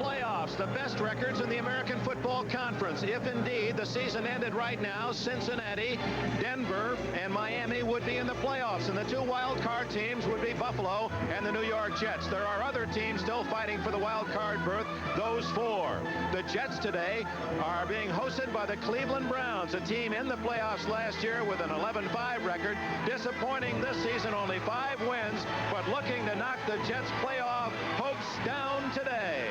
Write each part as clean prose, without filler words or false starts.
Playoffs, the best records in the American Football Conference. If indeed the season ended right now, Cincinnati, Denver, and Miami would be in the playoffs, and the two wild card teams would be Buffalo and the New York Jets. There are other teams still fighting for the wild card berth, those four. The Jets today are being hosted by the Cleveland Browns, a team in the playoffs last year with an 11-5 record. Disappointing this season, only 5 wins, but looking to knock the Jets' playoff hopes down today.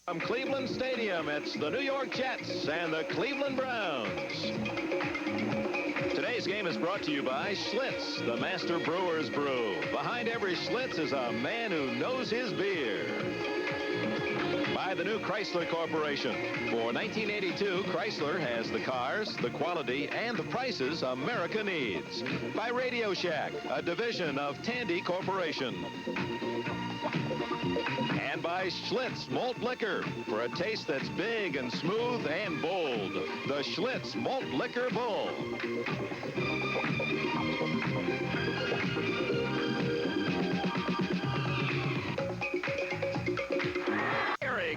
From Cleveland Stadium, it's the New York Jets and the Cleveland Browns. Today's game is brought to you by Schlitz, the master brewer's brew. Behind every Schlitz is a man who knows his beer. By the new Chrysler Corporation. For 1982, Chrysler has the cars, the quality, and the prices America needs. By Radio Shack, a division of Tandy Corporation. And by Schlitz Malt Liquor, for a taste that's big and smooth and bold. The Schlitz Malt Liquor Bull.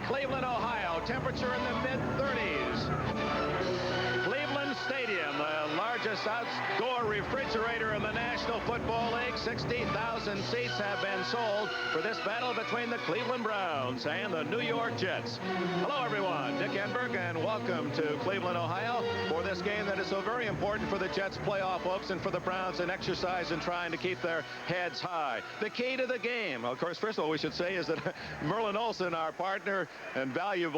Cleveland, Ohio, temperature in the mid-30s. Cleveland Stadium, the largest outdoor refrigerator in the National Football League. 60,000 seats have been sold for this battle between the Cleveland Browns and the New York Jets. Hello, everyone. Dick Enberg, and welcome to Cleveland, Ohio, for this game that is so very important for the Jets' playoff hopes and for the Browns in exercise and trying to keep their heads high. The key to the game, of course, first of all, we should say is that Merlin Olsen, our partner and valued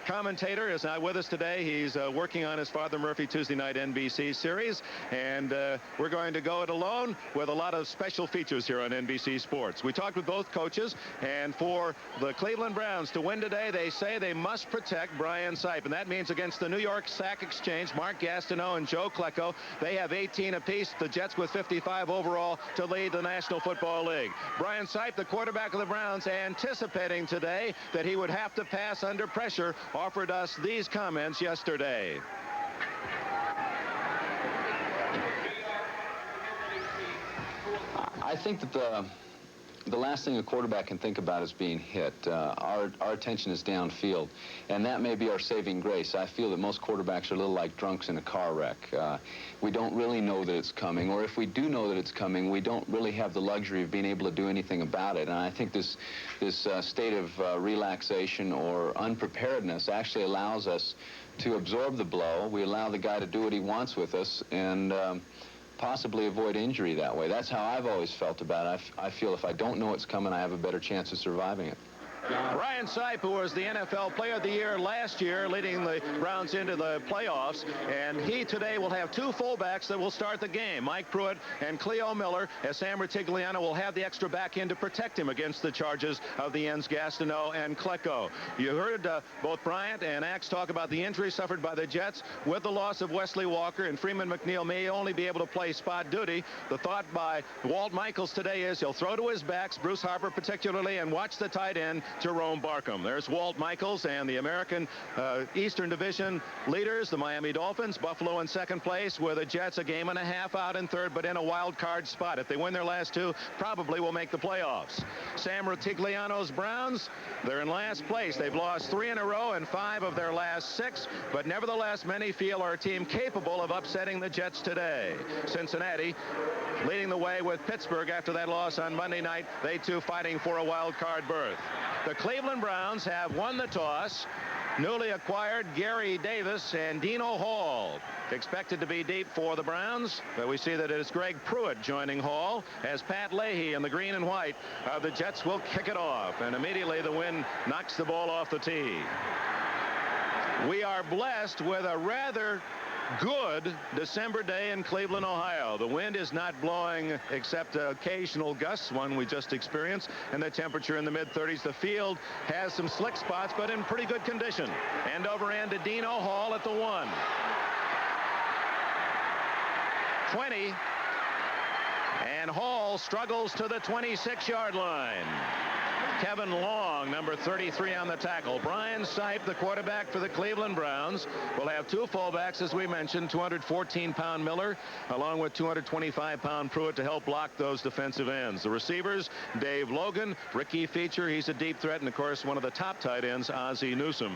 commentator, is not with us today. He's working on his Father Murphy Tuesday night NBC series, and we're going to go it alone with a lot of special features here on NBC Sports. We talked with both coaches, and for the Cleveland Browns to win today, they say they must protect Brian Sipe, and that means against the New York Sack Exchange, Mark Gastineau and Joe Klecko. They have 18 apiece, the Jets with 55 overall to lead the National Football League. Brian Sipe, the quarterback of the Browns, anticipating today that he would have to pass under pressure, offered us these comments yesterday. I think that the last thing a quarterback can think about is being hit. Our attention is downfield, and that may be our saving grace. I feel that most quarterbacks are a little like drunks in a car wreck. We don't really know that it's coming, or if we do know that it's coming, we don't really have the luxury of being able to do anything about it. And I think this state of relaxation or unpreparedness actually allows us to absorb the blow. We allow the guy to do what he wants with us, and possibly avoid injury that way. That's how I've always felt about it. I feel if I don't know it's coming, I have a better chance of surviving it. Brian Sipe, who was the NFL Player of the Year last year, leading the Browns into the playoffs, and he today will have two fullbacks that will start the game, Mike Pruitt and Cleo Miller, as Sam Rutigliano will have the extra back end to protect him against the charges of the ends Gastineau and Klecko. You heard both Bryant and Axe talk about the injury suffered by the Jets with the loss of Wesley Walker, and Freeman McNeil may only be able to play spot duty. The thought by Walt Michaels today is he'll throw to his backs, Bruce Harper particularly, and watch the tight end Jerome Barkham. There's Walt Michaels and the American Eastern Division leaders, the Miami Dolphins. Buffalo in second place with the Jets a game and a half out in third, but in a wild card spot. If they win their last two, probably will make the playoffs. Sam Rutigliano's Browns, they're in last place. They've lost 3 in a row and 5 of their last 6, but nevertheless, many feel are a team capable of upsetting the Jets today. Cincinnati leading the way with Pittsburgh after that loss on Monday night. They too fighting for a wild card berth. The Cleveland Browns have won the toss. Newly acquired Gary Davis and Dino Hall expected to be deep for the Browns, but we see that it is Greg Pruitt joining Hall as Pat Leahy in the green and white of the Jets will kick it off, and immediately the wind knocks the ball off the tee. We are blessed with a rather good December day in Cleveland, Ohio. The wind is not blowing except occasional gusts, one we just experienced, and the temperature in the mid-30s. The field has some slick spots, but in pretty good condition. End over end to Dino Hall at the 1. 20. And Hall struggles to the 26-yard line. Kevin Long, number 33 on the tackle. Brian Sipe, the quarterback for the Cleveland Browns, will have two fullbacks, as we mentioned, 214-pound Miller, along with 225-pound Pruitt to help block those defensive ends. The receivers, Dave Logan, Ricky Feature, he's a deep threat, and, of course, one of the top tight ends, Ozzie Newsome.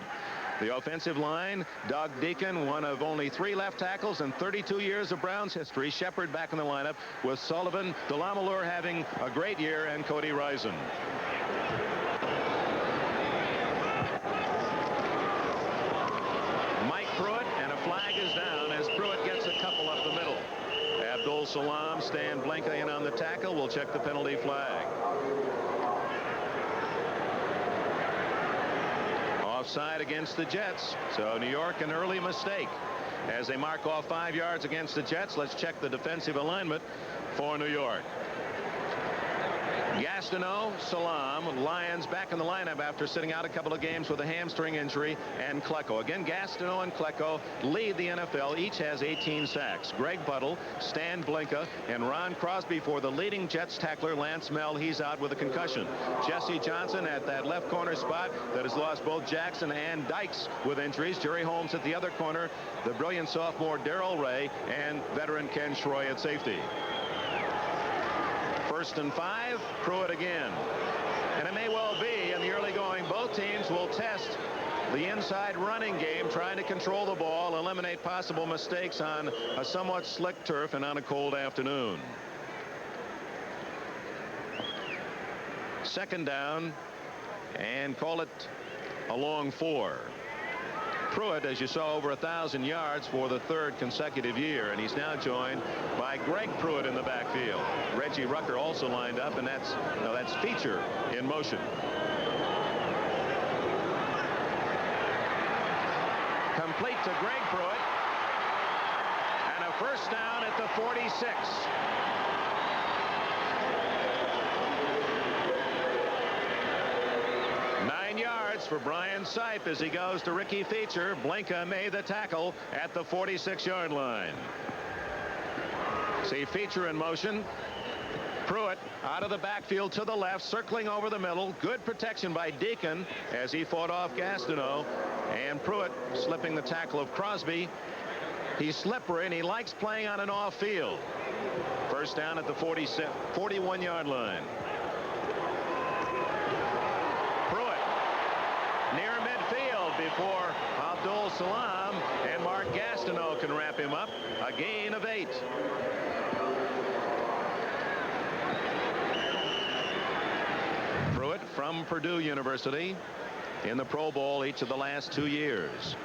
The offensive line, Doug Dierking, one of only 3 left tackles in 32 years of Browns history. Shepard back in the lineup with Sullivan, DeLamalure having a great year, and Cody Rison. Mike Pruitt, and a flag is down as Pruitt gets a couple up the middle. Abdul Salam, Stan Blinka in on the tackle. We'll check the penalty flag. Offside against the Jets. So New York, an early mistake as they mark off 5 yards against the Jets. Let's check the defensive alignment for New York. Gastineau, Salam, Lyons back in the lineup after sitting out a couple of games with a hamstring injury, and Klecko. Again, Gastineau and Klecko lead the NFL. Each has 18 sacks. Greg Buttle, Stan Blinka, and Ron Crosby for the leading Jets tackler, Lance Mel. He's out with a concussion. Jesse Johnson at that left corner spot that has lost both Jackson and Dykes with injuries. Jerry Holmes at the other corner. The brilliant sophomore Darrell Ray, and veteran Ken Schroy at safety. 1st and 5, Pruitt again. And it may well be in the early going, both teams will test the inside running game, trying to control the ball, eliminate possible mistakes on a somewhat slick turf and on a cold afternoon. 2nd down, and call it a long 4. Pruitt, as you saw, over 1,000 yards for the 3rd consecutive year, and he's now joined by Greg Pruitt in the backfield. Reggie Rucker also lined up, and that's Feature in motion. Complete to Greg Pruitt, and a 1st down at the 46. Yards for Brian Sipe as he goes to Ricky Feature. Blinka made the tackle at the 46-yard line. See Feature in motion. Pruitt out of the backfield to the left, circling over the middle. Good protection by Dierking as he fought off Gastineau, and Pruitt slipping the tackle of Crosby. He's slippery and he likes playing on an off field. 1st down at the 41-yard line. Near midfield before Abdul Salam and Mark Gastineau can wrap him up. A gain of 8. Pruitt from Purdue University, in the Pro Bowl each of the last 2 years.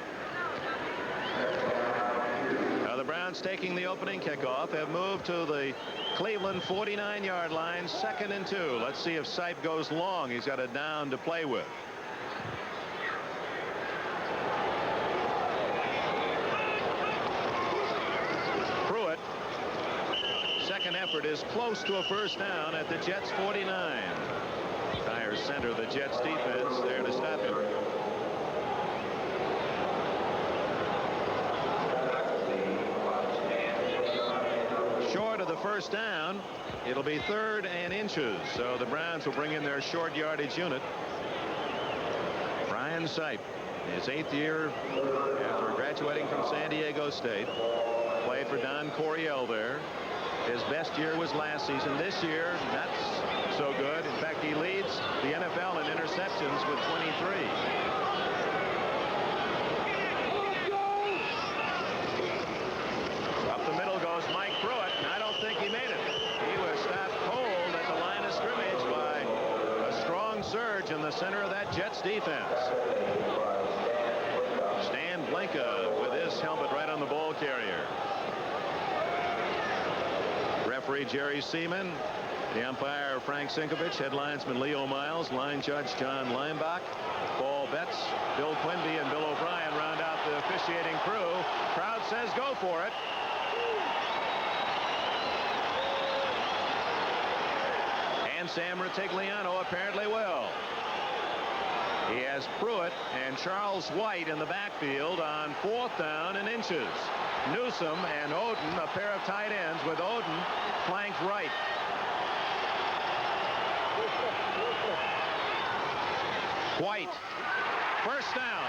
Now the Browns, taking the opening kickoff, have moved to the Cleveland 49-yard line. 2nd and 2. Let's see if Sipe goes long. He's got a down to play with. Second effort is close to a 1st down at the Jets 49. Tire center, the Jets defense there to stop him. Short of the 1st down. It'll be 3rd and inches. So the Browns will bring in their short yardage unit. Brian Sipe, his 8th year after graduating from San Diego State. Played for Don Coryell there. His best year was last season. This year, not so good. In fact, he leads the NFL in interceptions with 23. Up the middle goes Mike Pruitt, and I don't think he made it. He was stopped cold at the line of scrimmage by a strong surge in the center of that Jets defense. Stan Blinka with his helmet right on the ball carrier. Referee Jerry Seaman, the umpire Frank Sinkovich, head linesman Leo Miles, line judge John Leimbach, Paul Betts, Bill Quinby, and Bill O'Brien round out the officiating crew. Crowd says go for it. And Sam Rutigliano apparently will. He has Pruitt and Charles White in the backfield on 4th down and inches. Newsome and Oden, a pair of tight ends, with Oden flanked right. White. First down.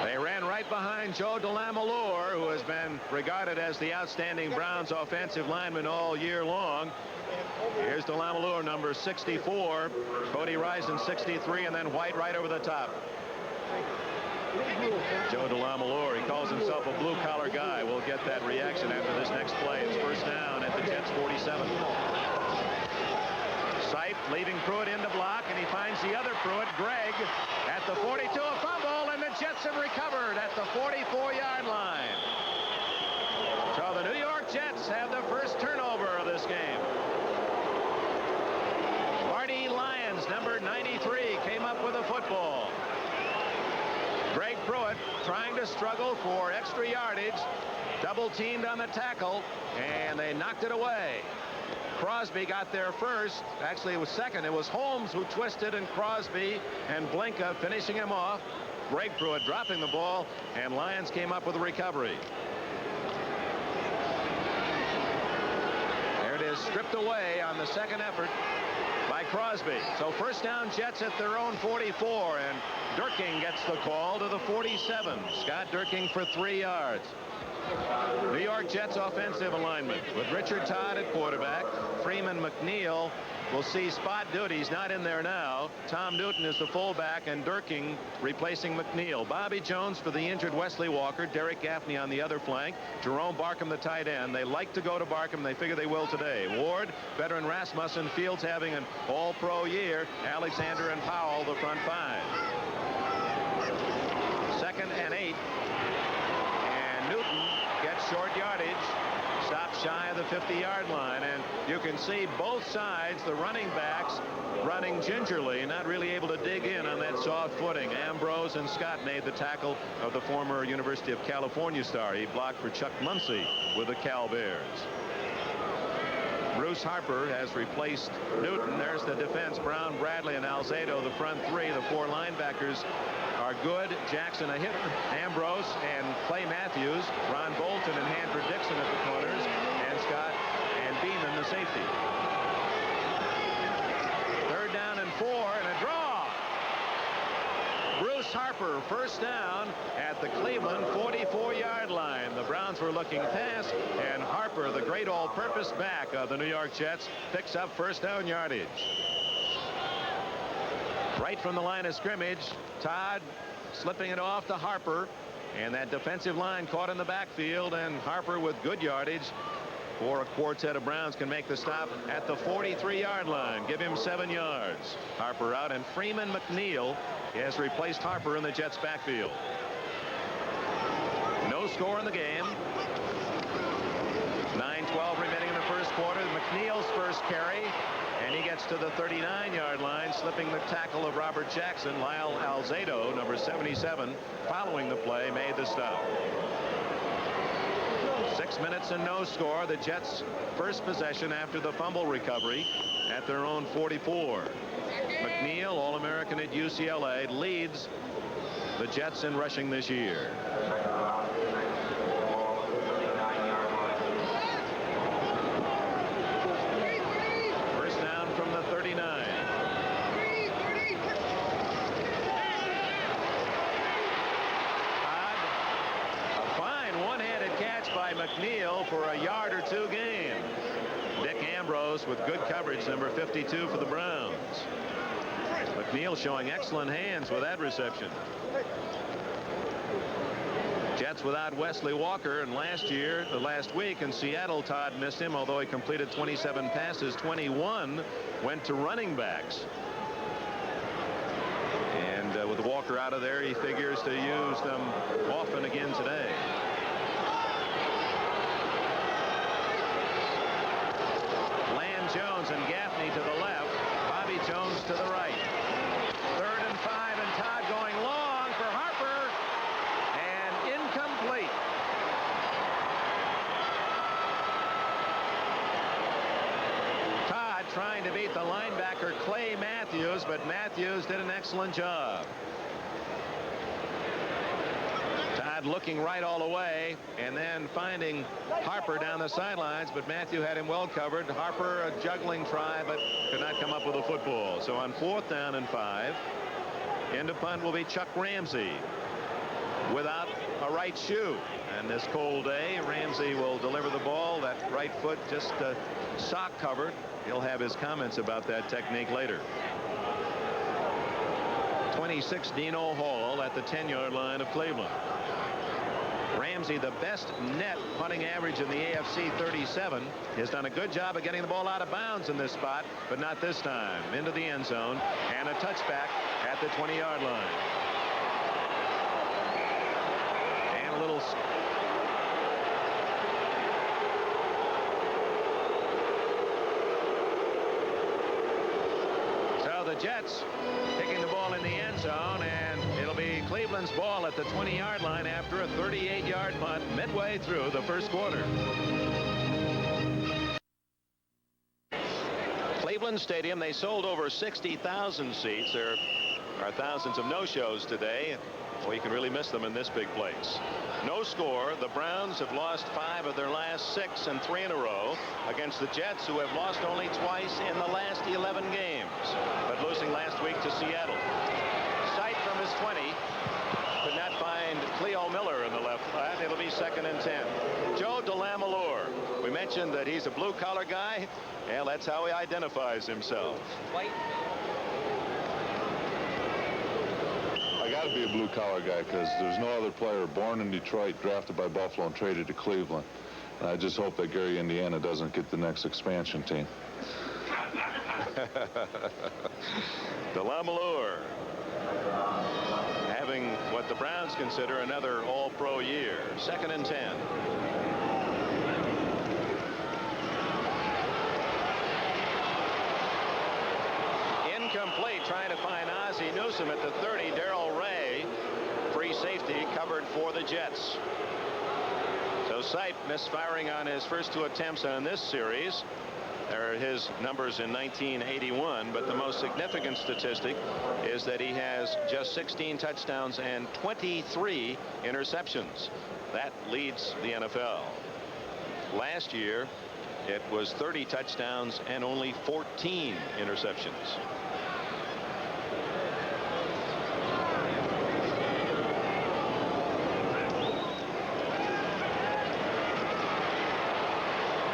They ran right behind Joe DeLamelure, who has been regarded as the outstanding Browns offensive lineman all year long. Here's DeLamelure, number 64. Cody Rison, 63, and then White right over the top. Joe DeLamelure, he calls himself a blue-collar guy. We'll get that reaction after this next play. It's first down at the Jets' 47. Sipe leaving Pruitt into block, and he finds the other Pruitt, Gregg, at the 42. A fumble, and the Jets have recovered at the 44-yard line. So the New York Jets have the first turnover of this game. Marty Lyons, number 93, came up with a football. Greg Pruitt trying to struggle for extra yardage, double teamed on the tackle, and they knocked it away. Crosby got there first. Actually, it was second. It was Holmes who twisted, and Crosby and Blinka finishing him off. Greg Pruitt dropping the ball, and Lyons came up with a recovery. There it is, stripped away on the second effort by Crosby. So first down, Jets at their own 44, and Dierking gets the call to the 47. Scott Dierking for 3 yards. New York Jets offensive alignment with Richard Todd at quarterback. Freeman McNeil will see spot duties, not in there now. Tom Newton is the fullback, and Dierking replacing McNeil. Bobby Jones for the injured Wesley Walker. Derek Gaffney on the other flank. Jerome Barkham, the tight end. They like to go to Barkham. They figure they will today. Ward, veteran Rasmussen, Fields having an all-pro year. Alexander and Powell, the front five. 2nd and 8. And Newton gets short yardage. Stops shy of the 50-yard line, and you can see both sides, the running backs running gingerly, not really able to dig in on that soft footing. Ambrose and Scott made the tackle of the former University of California star. He blocked for Chuck Muncie with the Cal Bears. Bruce Harper has replaced Newton. There's the defense. Brown, Bradley, and Alzado, the front three. The 4 linebackers are good. Jackson, a hitter. Ambrose and Clay Matthews. Ron Bolton and Hanford Dixon at the corners. And Scott and Beeman, the safety. 3rd down and 4, and a draw. Bruce Harper, first down at the Cleveland 44-yard line. The Browns were looking past, and Harper, the great all-purpose back of the New York Jets, picks up first down yardage. Right from the line of scrimmage, Todd slipping it off to Harper, and that defensive line caught in the backfield, and Harper with good yardage for a quartet of Browns can make the stop at the 43-yard line. Give him 7 yards. Harper out, and Freeman McNeil has replaced Harper in the Jets backfield. No score in the game. 9:12 remaining in the first quarter. McNeil's first carry, and he gets to the 39-yard line, slipping the tackle of Robert Jackson. Lyle Alzado, number 77, following the play, made the stop. 6 minutes and no score. The Jets' first possession after the fumble recovery at their own 44. McNeil, All-American at UCLA, leads the Jets in rushing this year. First down from the 39. By McNeil for a yard or two gain. Dick Ambrose with good coverage, number 52 for the Browns. McNeil showing excellent hands with that reception. Jets without Wesley Walker, and last week in Seattle, Todd missed him, although he completed 27 passes. 21 went to running backs. And with Walker out of there, he figures to use them often again today. Jones and Gaffney to the left. Bobby Jones to the right. 3rd and 5, and Todd going long for Harper, and incomplete. Todd trying to beat the linebacker Clay Matthews, but Matthews did an excellent job. Todd looking right all the way and then finding Harper down the sidelines, but Matthew had him well covered. Harper a juggling try, but could not come up with a football. So on 4th down and 5, into punt will be Chuck Ramsey without a right shoe. And this cold day, Ramsey will deliver the ball. That right foot just sock covered. He'll have his comments about that technique later. 26 Dino Hall at the 10-yard line of Cleveland. Ramsey, the best net punting average in the AFC, 37, has done a good job of getting the ball out of bounds in this spot, but not this time. Into the end zone and a touchback at the 20-yard line. And a little. So the Jets taking the ball in the end zone, and it'll be Cleveland's ball at the 20-yard line after a 38-yard punt midway through the first quarter. Cleveland Stadium, they sold over 60,000 seats. There are thousands of no-shows today. Well, you can really miss them in this big place. No score. The Browns have lost 5 of their last 6 and 3 in a row against the Jets, who have lost only twice in the last 11 games, but losing last week to Seattle. Sight from his 20. Could not find Cleo Miller in the left flat. It'll be 2nd and 10. Joe DeLamelure. We mentioned that he's a blue-collar guy. Well, that's how he identifies himself. White. I got to be a blue-collar guy because there's no other player born in Detroit, drafted by Buffalo, and traded to Cleveland. And I just hope that Gary, Indiana, doesn't get the next expansion team. DeLamelure having what the Browns consider another all-pro year. 2nd and 10. Incomplete, trying to find Ozzie Newsome at the 30. Darrell Ray, free safety, covered for the Jets. So Sipe misfiring on his first 2 attempts on this series. There are his numbers in 1981, but the most significant statistic is that he has just 16 touchdowns and 23 interceptions. That leads the NFL. Last year, it was 30 touchdowns and only 14 interceptions.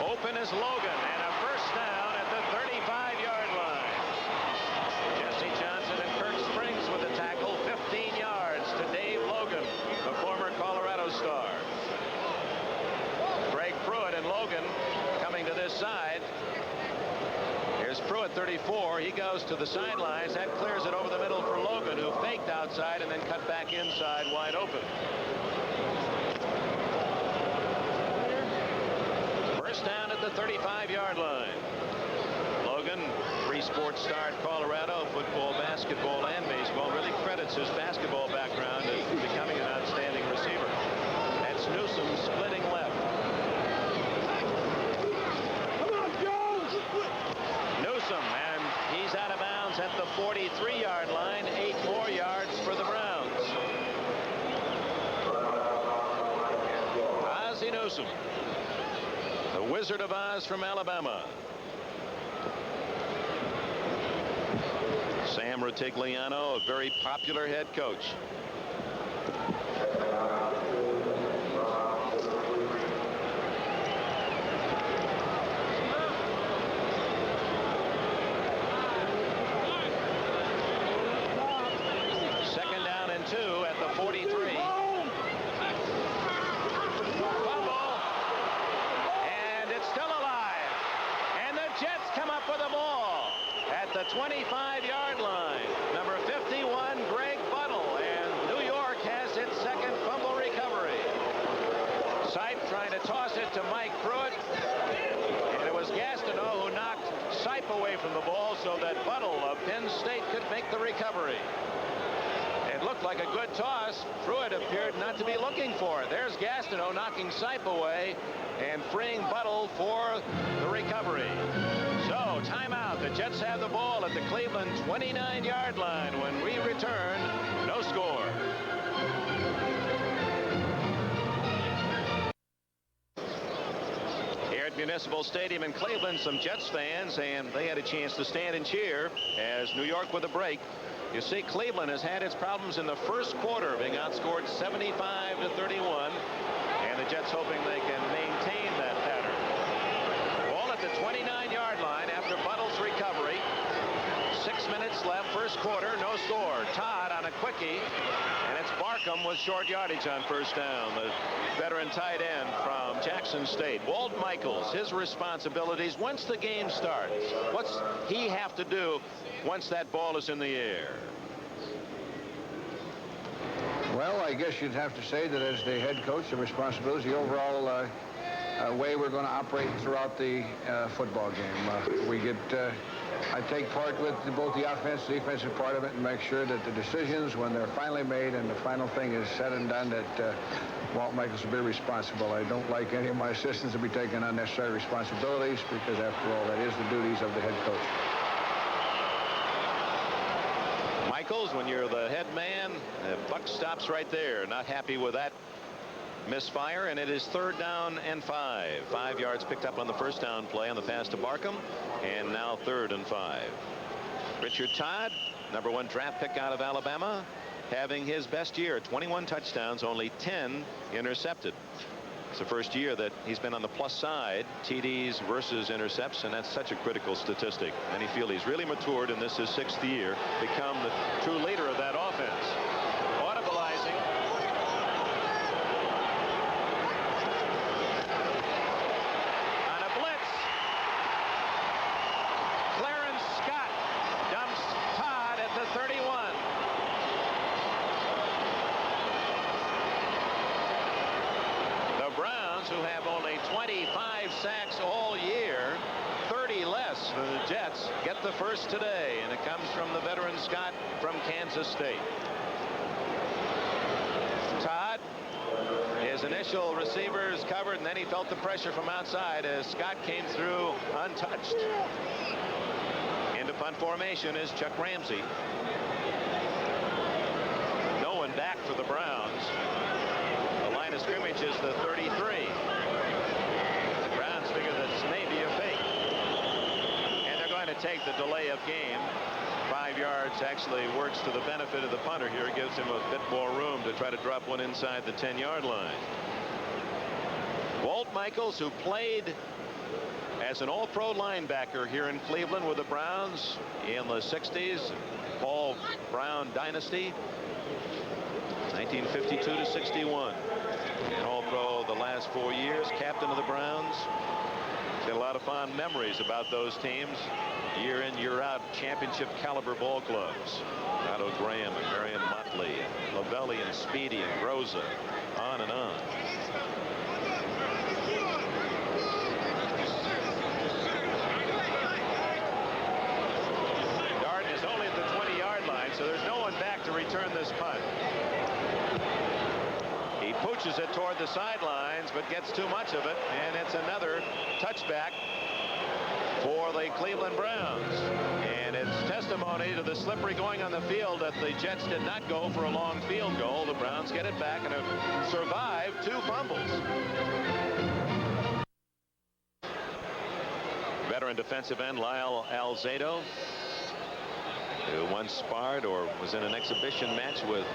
Open is Logan, and a first down at the 35-yard line. Jesse Johnson and Kirk Springs with the tackle, 15 yards to Dave Logan, the former Colorado star. Greg Pruitt and Logan coming to this side. Here's Pruitt, 34. He goes to the sidelines. That clears it over the middle for Logan, who faked outside and then cut back inside wide open. First down at the 35-yard line. Logan, Free Sports star at Colorado, football, basketball, and baseball, really credits his basketball background as becoming an outstanding receiver. That's Newsome splitting left. Newsome, and he's out of bounds at the 43-yard line. 8 more yards for the Browns. Ozzie Newsome, the Wizard of Oz from Alabama. Sam Rutigliano, a very popular head coach. Second down and 2 at the 43. Fumble, and it's still alive. And the Jets come up with the ball at the 25-yard line. Number 51, Greg Buttle, and New York has its second fumble recovery. Sipe trying to toss it to Mike Pruitt, and it was Gastineau who knocked Sipe away from the ball so that Buttle of Penn State could make the recovery. It looked like a good toss. Pruitt appeared not to be looking for it. There's Gastineau knocking Sipe away and freeing Buttle for the recovery. So, timeout. The Jets have the ball at the Cleveland 29-yard line. When we return, no score. Municipal Stadium in Cleveland, some Jets fans, and they had a chance to stand and cheer as New York with a break. You see, Cleveland has had its problems in the first quarter, being outscored 75-31, and the Jets hoping they can maintain that pattern. Ball at the 29-yard line after Buttle's recovery. 6 minutes left, first quarter, no score. Todd on a quickie, and it's Barkham with short yardage on first down. The veteran tight end from Jackson State. Walt Michaels, his responsibilities once the game starts. What's he have to do once that ball is in the air? Well, I guess you'd have to say that as the head coach, the responsibility, the overall way we're going to operate throughout the football game. I take part with both the offensive and defensive part of it and make sure that the decisions, when they're finally made and the final thing is said and done, that Walt Michaels will be responsible. I don't like any of my assistants to be taking unnecessary responsibilities because, after all, that is the duties of the head coach. Michaels, when you're the head man, the buck stops right there. Not happy with that misfire, and it is 3rd down and 5. 5 yards picked up on the first down play on the pass to Barkham, and now 3rd and 5. Richard Todd, #1 draft pick out of Alabama, having his best year. 21 touchdowns, only 10 intercepted. It's the first year that he's been on the plus side, TDs versus intercepts, and that's such a critical statistic. And he feels he's really matured, and this is 6th year, become the true leader of that offense. Audibilizing. On a blitz. Clarence Scott dumps Todd at the 31. Browns, who have only 25 sacks all year, 30 less than the Jets, get the first today, and it comes from the veteran Scott from Kansas State. Todd, his initial receivers covered, and then he felt the pressure from outside as Scott came through untouched. Into punt formation is Chuck Ramsey. No one back for the Browns. The scrimmage is the 33. The Browns figure this may be a fake, and they're going to take the delay of game. 5 yards actually works to the benefit of the punter here. It gives him a bit more room to try to drop one inside the 10-yard line. Walt Michaels, who played as an all-pro linebacker here in Cleveland with the Browns in the 60s, Paul Brown dynasty, 1952 to 61. And all-pro the last 4 years, captain of the Browns. Got a lot of fond memories about those teams. Year in, year out, championship caliber ball clubs. Otto Graham and Marion Motley, and Lavelli and Speedy and Groza, on and on. Darden is only at the 20-yard line, so there's no one back to return this punt. He pooches it toward the sidelines, but gets too much of it, and it's another touchback for the Cleveland Browns. And it's testimony to the slippery going on the field that the Jets did not go for a long field goal. The Browns get it back and have survived 2 fumbles. Veteran defensive end Lyle Alzado, who once sparred or was in an exhibition match with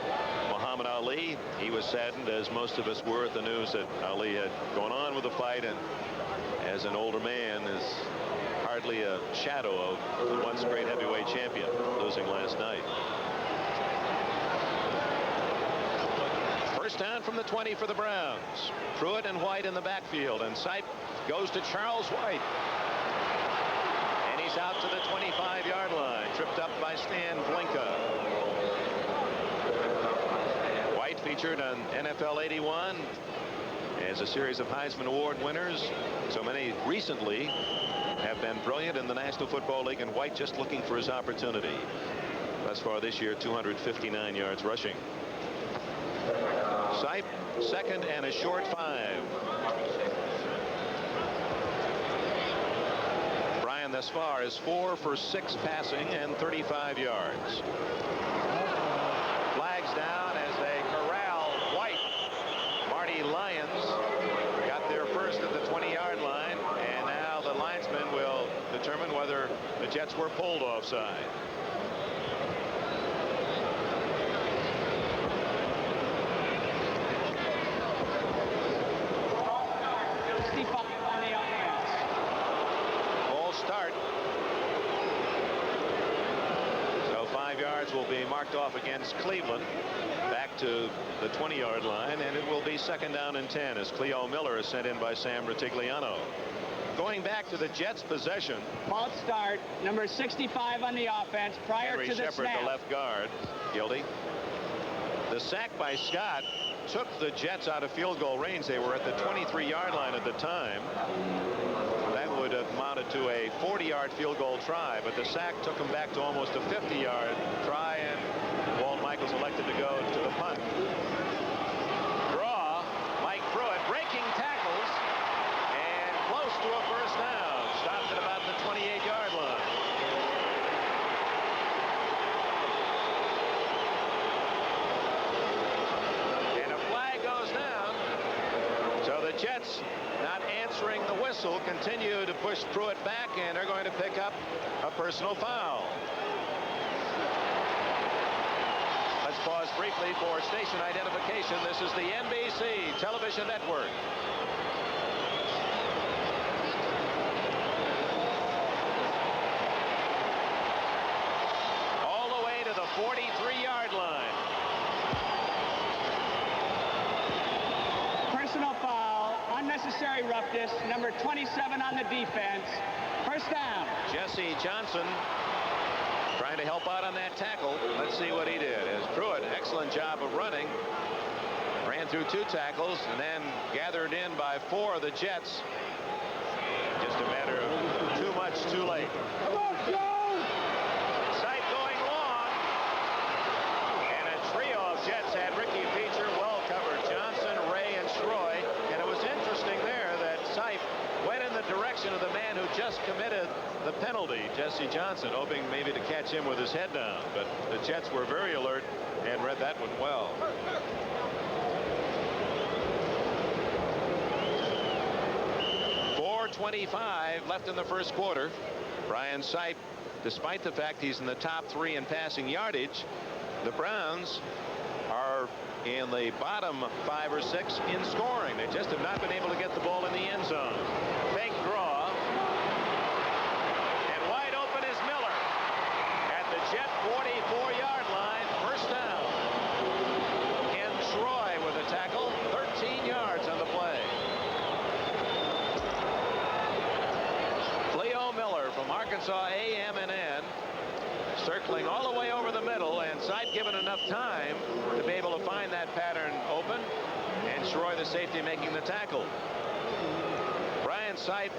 Muhammad Ali. He was saddened, as most of us were, at the news that Ali had gone on with the fight, and as an older man is hardly a shadow of the once great heavyweight champion, losing last night. First down from the 20 for the Browns. Pruitt and White in the backfield, and Sipe goes to Charles White. And he's out to the 25-yard line, tripped up by Stan Blinka. White featured on NFL 81 as a series of Heisman Award winners. So many recently have been brilliant in the National Football League, and White just looking for his opportunity. Thus far this year, 259 yards rushing. Sipe, 2nd and a short 5. Bryan thus far is 4 for 6 passing and 35 yards. Flags down as they corral White. Marty Lyons got there first at the 20-yard line, and whether the Jets were pulled offside. Ball start. So 5 yards will be marked off against Cleveland. Back to the 20-yard line, and it will be 2nd down and 10 as Cleo Miller is sent in by Sam Rutigliano. Going back to the Jets' possession. False start. Number 65 on the offense prior Henry to the Shepard, snap. the left guard, guilty. The sack by Scott took the Jets out of field goal range. They were at the 23-yard line at the time. That would have amounted to a 40-yard field goal try, but the sack took them back to almost a 50-yard try, and Walt Michaels elected to go to the punt. Draw, Mike Pruitt breaking tackles and close to a first down. Stopped at about the 28-yard line. And a flag goes down. So the Jets, not answering the whistle, continue to push Pruitt back, and they're going to pick up a personal foul. Let's pause briefly for station identification. This is the NBC television network. All the way to the 43-yard line. Personal foul, unnecessary roughness, number 27 on the defense. First down. Jesse Johnson trying to help out on that tackle. Let's see what he did. As Pruitt, excellent job of running. Ran through 2 tackles and then gathered in by 4 of the Jets. Just a matter of too much too late. Come on, Joe! Sight going long. And a trio of Jets had Ricky Feature well covered. Johnson, Ray, and Schroy. And it was interesting there that Sipe went in the direction of the man who just committed the penalty, Jesse Johnson, hoping maybe to catch him with his head down. But the Jets were very alert and read that one well. .425 left in the first quarter. Brian Sipe, despite the fact he's in the top 3 in passing yardage, the Browns are in the bottom 5 or 6 in scoring. They just have not been able to get the ball in the end zone. Fake draw. And wide open is Miller at the Jet 44-yard line. First down. Ken Schroy with a tackle. 13 yards on the play. Cleo Miller from Arkansas A&M circling all the way over the middle, and Sipe given enough time to be able to find that pattern open, and Schroy, the safety, making the tackle. Brian Sipe,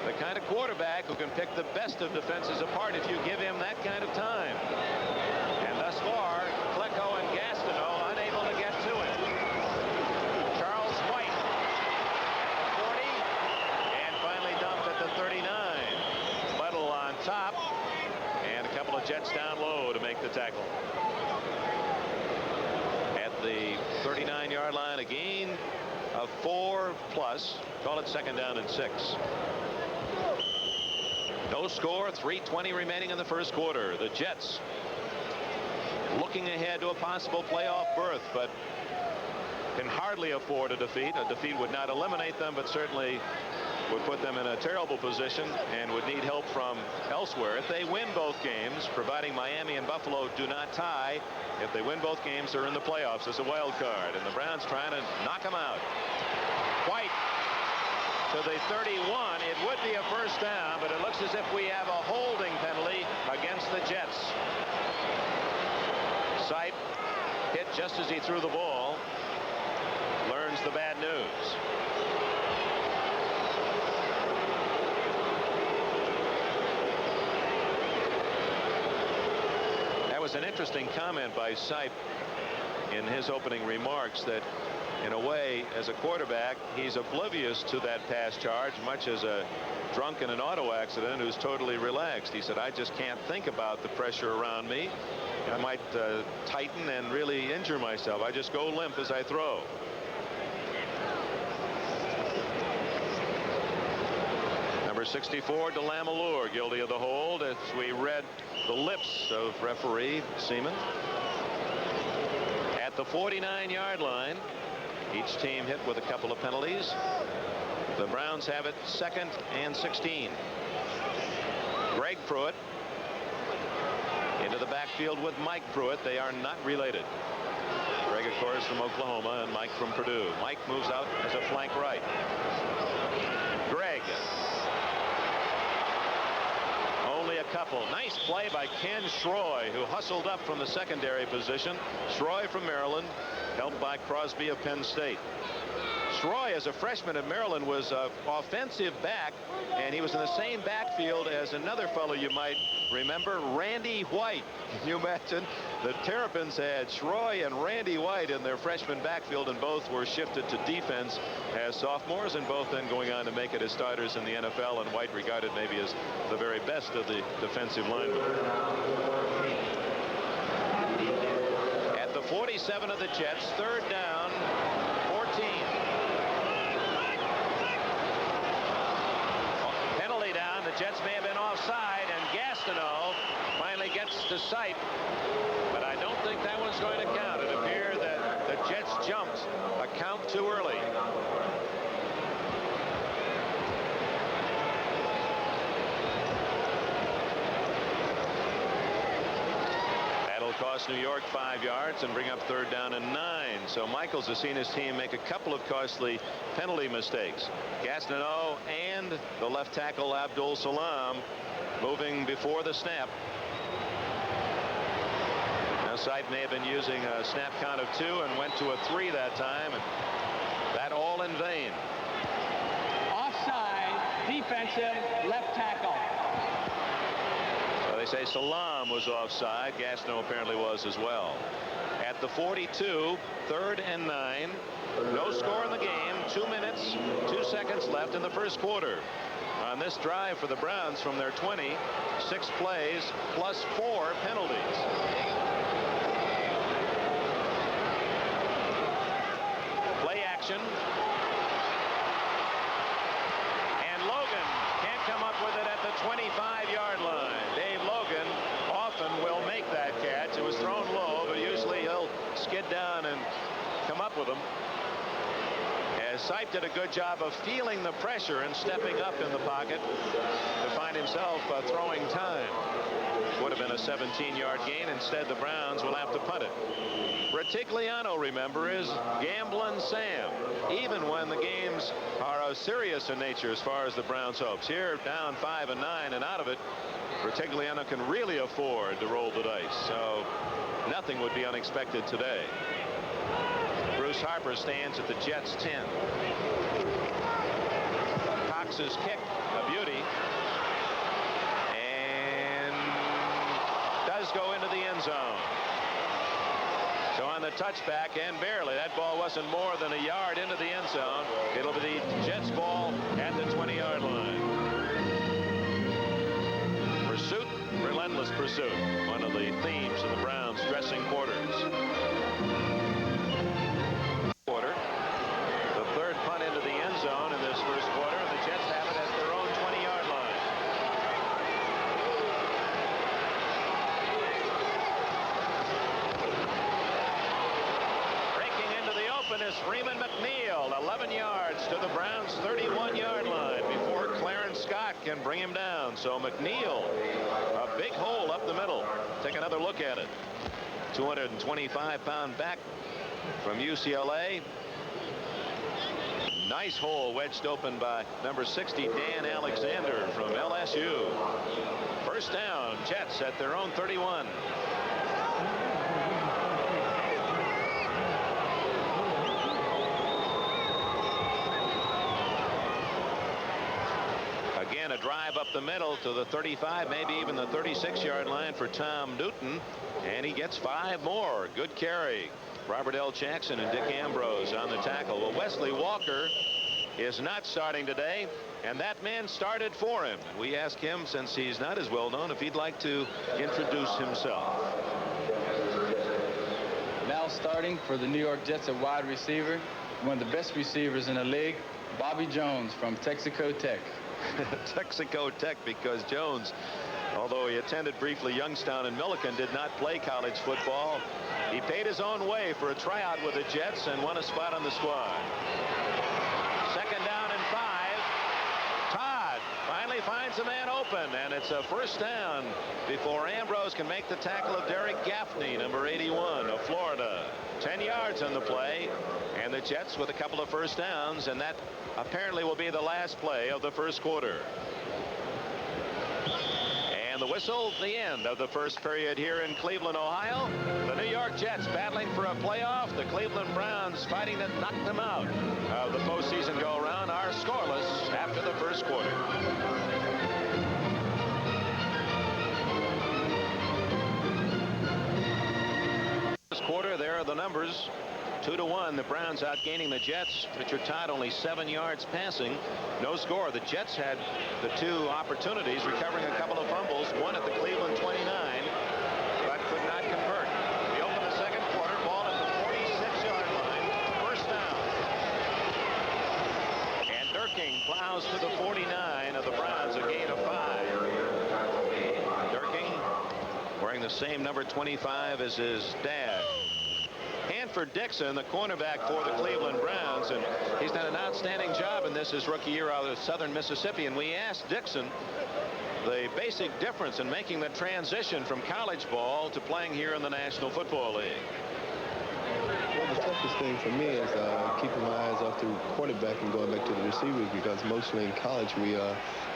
the kind of quarterback who can pick the best of defenses apart if you give him that kind of time. And thus far, Klecko and Gastineau unable to get to him. Charles White at the 40, and finally dumped at the 39. Buttle on top. And a couple of Jets down low to make the tackle. At the 39-yard line, a gain of 4+. Call it 2nd down and 6. No score, 3:20 remaining in the first quarter. The Jets looking ahead to a possible playoff berth, but can hardly afford a defeat. A defeat would not eliminate them, but certainly would put them in a terrible position and would need help from elsewhere. If they win both games, providing Miami and Buffalo do not tie, if they win both games, they're in the playoffs as a wild card, and the Browns trying to knock them out. White to the 31. It would be a first down, but it looks as if we have a holding penalty against the Jets. Sipe hit just as he threw the ball. Learns the bad news. That was an interesting comment by Sipe in his opening remarks, that in a way, as a quarterback, he's oblivious to that pass charge, much as a drunk in an auto accident who's totally relaxed. He said, I just can't think about the pressure around me. I might tighten and really injure myself. I just go limp as I throw. Number 64, DeLamelure, guilty of the hold, as we read the lips of referee Seaman. At the 49-yard line, each team hit with a couple of penalties. The Browns have it 2nd and 16. Greg Pruitt into the backfield with Mike Pruitt. They are not related. Greg, of course, from Oklahoma, and Mike from Purdue. Mike moves out as a flank right. Greg. Only a couple. Nice play by Ken Schroy, who hustled up from the secondary position. Schroy from Maryland, helped by Crosby of Penn State. Schroy, as a freshman at Maryland, was an offensive back, and he was in the same backfield as another fellow you might remember, Randy White. Can you imagine? The Terrapins had Schroy and Randy White in their freshman backfield, and both were shifted to defense as sophomores, and both then going on to make it as starters in the NFL, and White regarded maybe as the very best of the defensive linemen. At the 47 of the Jets, 3rd down, 14. Penalty down. The Jets may have been offside, and Gastineau finally gets to sight, but I don't think that one's going to count. It appeared that the Jets jumped a count too early. That'll cost New York 5 yards and bring up 3rd down and 9. So Michaels has seen his team make a couple of costly penalty mistakes. Gastineau and the left tackle Abdul Salam moving before the snap. Now Sipe may have been using a snap count of 2 and went to a 3 that time, and that all in vain. Offside, defensive, left tackle. So they say Salam was offside. Gastineau apparently was as well. At the 42, 3rd and 9. No score in the game. 2 minutes, 2 seconds left in the first quarter. On this drive for the Browns from their 20, 6 plays plus 4 penalties. Play action. And Logan can't come up with it at the 25-yard line. Dave Logan often will make that catch. It was thrown low, but usually he'll skid down and come up with them. As Sipe did a good job of feeling the pressure and stepping up in the pocket to find himself throwing time. Would have been a 17-yard gain. Instead, the Browns will have to punt it. Retigliano, remember, is Gamblin' Sam, even when the games are serious in nature as far as the Browns' hopes. Here, down 5 and 9 and out of it, Retigliano can really afford to roll the dice. So nothing would be unexpected today. Bruce Harper stands at the Jets' 10. Cox's kick, a beauty, and does go into the end zone. So on the touchback, and barely, that ball wasn't more than a yard into the end zone. It'll be the Jets' ball at the 20-yard line. Pursuit, relentless pursuit, one of the themes of the Browns' dressing quarters. The 3rd punt into the end zone in this first quarter, and the Jets have it at their own 20-yard line. Breaking into the open is Freeman McNeil, 11 yards to the Browns' 31-yard line before Clarence Scott can bring him down. So McNeil, a big hole up the middle. Take another look at it. 225-pound back from UCLA. Nice hole wedged open by number 60, Dan Alexander from LSU. First down, Jets at their own 31. Again, a drive up the middle to the 35, maybe even the 36-yard line for Tom Newton, and he gets 5 more. Good carry. Robert L. Jackson and Dick Ambrose on the tackle. Well, Wesley Walker is not starting today, and that man started for him. We asked him, since he's not as well known, if he'd like to introduce himself. Now starting for the New York Jets, a wide receiver, one of the best receivers in the league, Bobby Jones from Texaco Tech. Texaco Tech, because Jones, although he attended briefly Youngstown and Millikan, did not play college football. He paid his own way for a tryout with the Jets and won a spot on the squad. Second down and 5. Todd finally finds a man open, and it's a first down before Ambrose can make the tackle of Derek Gaffney, number 81 of Florida. 10 yards on the play, and the Jets with a couple of first downs, and that apparently will be the last play of the first quarter. And the whistle, the end of the first period here in Cleveland, Ohio. The New York Jets battling for a playoff. The Cleveland Browns fighting to knock them out of the postseason go-around are scoreless after the first quarter. First quarter, there are the numbers. 2-1, the Browns outgaining the Jets. Richard Todd only 7 yards passing. No score. The Jets had the 2 opportunities, recovering a couple of fumbles, one at the Cleveland 29, but could not convert. We open the second quarter, ball at the 46-yard line. First down. And Dierking plows to the 49 of the Browns, a gain of 5. Dierking wearing the same number 25 as his dad. Hanford Dixon, the cornerback for the Cleveland Browns, and he's done an outstanding job in this his rookie year out of Southern Mississippi. And we asked Dixon the basic difference in making the transition from college ball to playing here in the National Football League. Well, the toughest thing for me is keeping my eyes off the quarterback and going back to the receivers, because mostly in college we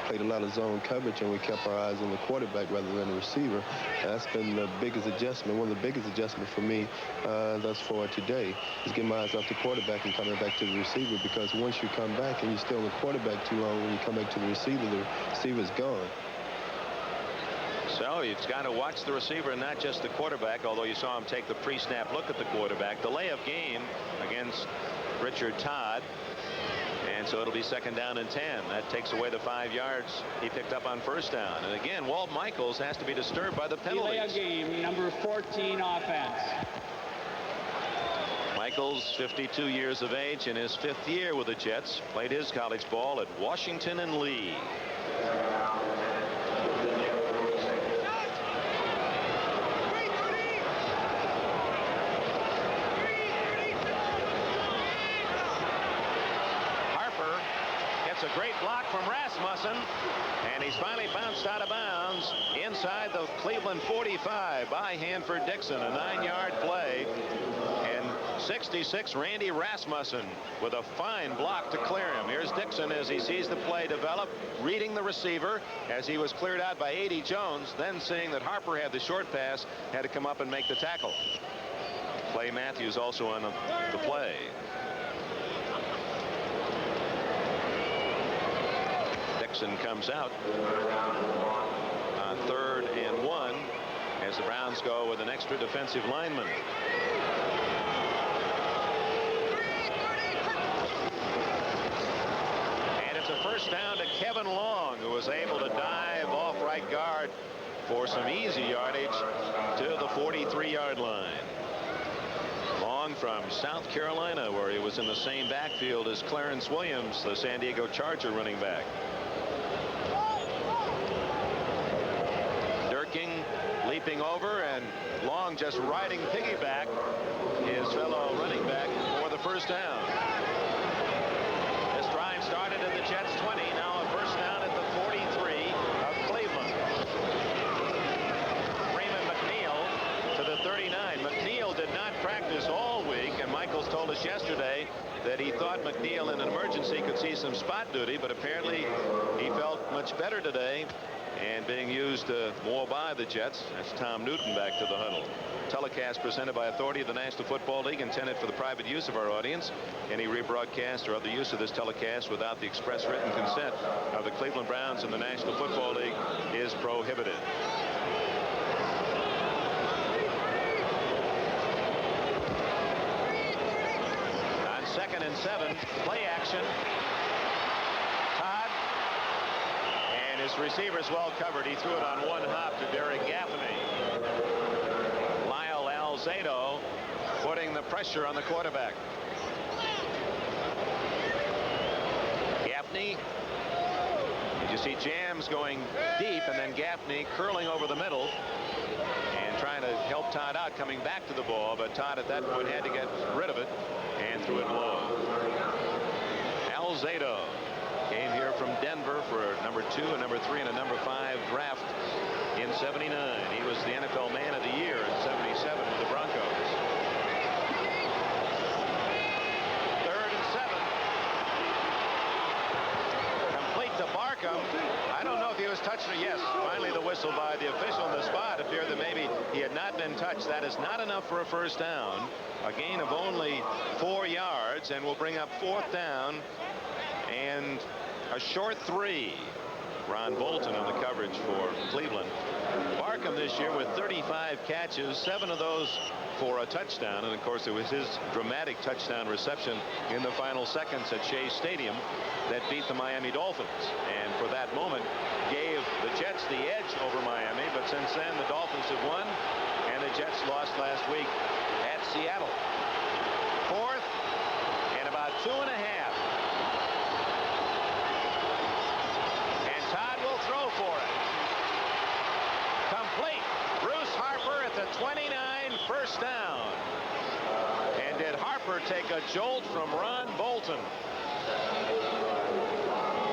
played a lot of zone coverage and we kept our eyes on the quarterback rather than the receiver. And that's been the biggest adjustment. One of the biggest adjustments for me thus far today is getting my eyes off the quarterback and coming back to the receiver, because once you come back and you stay on the quarterback too long, when you come back to the receiver's gone. So you've got to watch the receiver and not just the quarterback, although you saw him take the pre-snap look at the quarterback. Delay of game against Richard Todd. And so it'll be second down and 10. That takes away the 5 yards he picked up on first down. And again, Walt Michaels has to be disturbed by the penalties. Delay of game, number 14 offense. Michaels, 52 years of age, in his 5th year with the Jets. Played his college ball at Washington and Lee. A great block from Rasmussen, and he's finally bounced out of bounds inside the Cleveland 45 by Hanford Dixon. A 9-yard play, and 66 Randy Rasmussen with a fine block to clear him. Here's Dixon as he sees the play develop, reading the receiver as he was cleared out by 80 Jones, then seeing that Harper had the short pass, had to come up and make the tackle. Clay Matthews also on the play. Dixon comes out on 3rd and 1 as the Browns go with an extra defensive lineman. And it's a first down to Kevin Long, who was able to dive off right guard for some easy yardage to the 43-yard line. Long from South Carolina, where he was in the same backfield as Clarence Williams, the San Diego Charger running back. Leaping over, and Long just riding piggyback his fellow running back for the first down. This drive started at the Jets 20. Now a first down at the 43 of Cleveland. Freeman McNeil to the 39. McNeil did not practice all week, and Michaels told us yesterday that he thought McNeil in an emergency could see some spot duty, but apparently he felt much better today and being used more by the Jets. That's Tom Newton back to the huddle. Telecast presented by authority of the National Football League, intended for the private use of our audience. Any rebroadcast or other use of this telecast without the express written consent of the Cleveland Browns and the National Football League is prohibited. On 2nd and 7, play action. Todd. His receiver's well covered. He threw it on one hop to Derek Gaffney. Lyle Alzado putting the pressure on the quarterback. Gaffney see Jams going deep, and then Gaffney curling over the middle and trying to help Todd out coming back to the ball, but Todd at that point had to get rid of it and threw it low. Alzado came here from Denver for number 2 and number 3 and a number 5 draft in '79. He was the NFL Man of the Year in '77 with the Broncos. 3rd and 7. Complete to Barkham. I don't know if he was touched or yes. Finally the whistle by the official in the spot appeared that maybe he had not been touched. That is not enough for a first down. A gain of only 4 yards, and will bring up 4th down and a short 3. Ron Bolton on the coverage for Cleveland. Barkham this year with 35 catches, 7 of those for a touchdown, and of course it was his dramatic touchdown reception in the final seconds at Shea Stadium that beat the Miami Dolphins, and for that moment gave the Jets the edge over Miami. But since then the Dolphins have won, and the Jets lost last week at Seattle. 4th and about 2.5. Throw for it. Complete. Bruce Harper at the 29, first down. And did Harper take a jolt from Ron Bolton?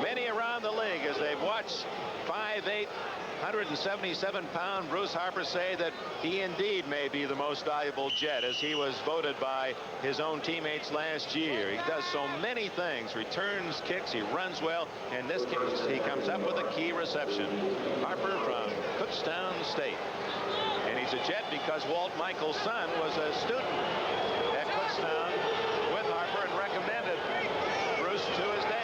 Many around the league, as they've watched 5'8", 177-pound Bruce Harper say that he indeed may be the most valuable Jet, as he was voted by his own teammates last year. He does so many things, returns kicks, he runs well, and this case he comes up with a key reception. Harper from Kutztown State, and he's a Jet because Walt Michael's son was a student at Kutztown with Harper and recommended Bruce to his dad.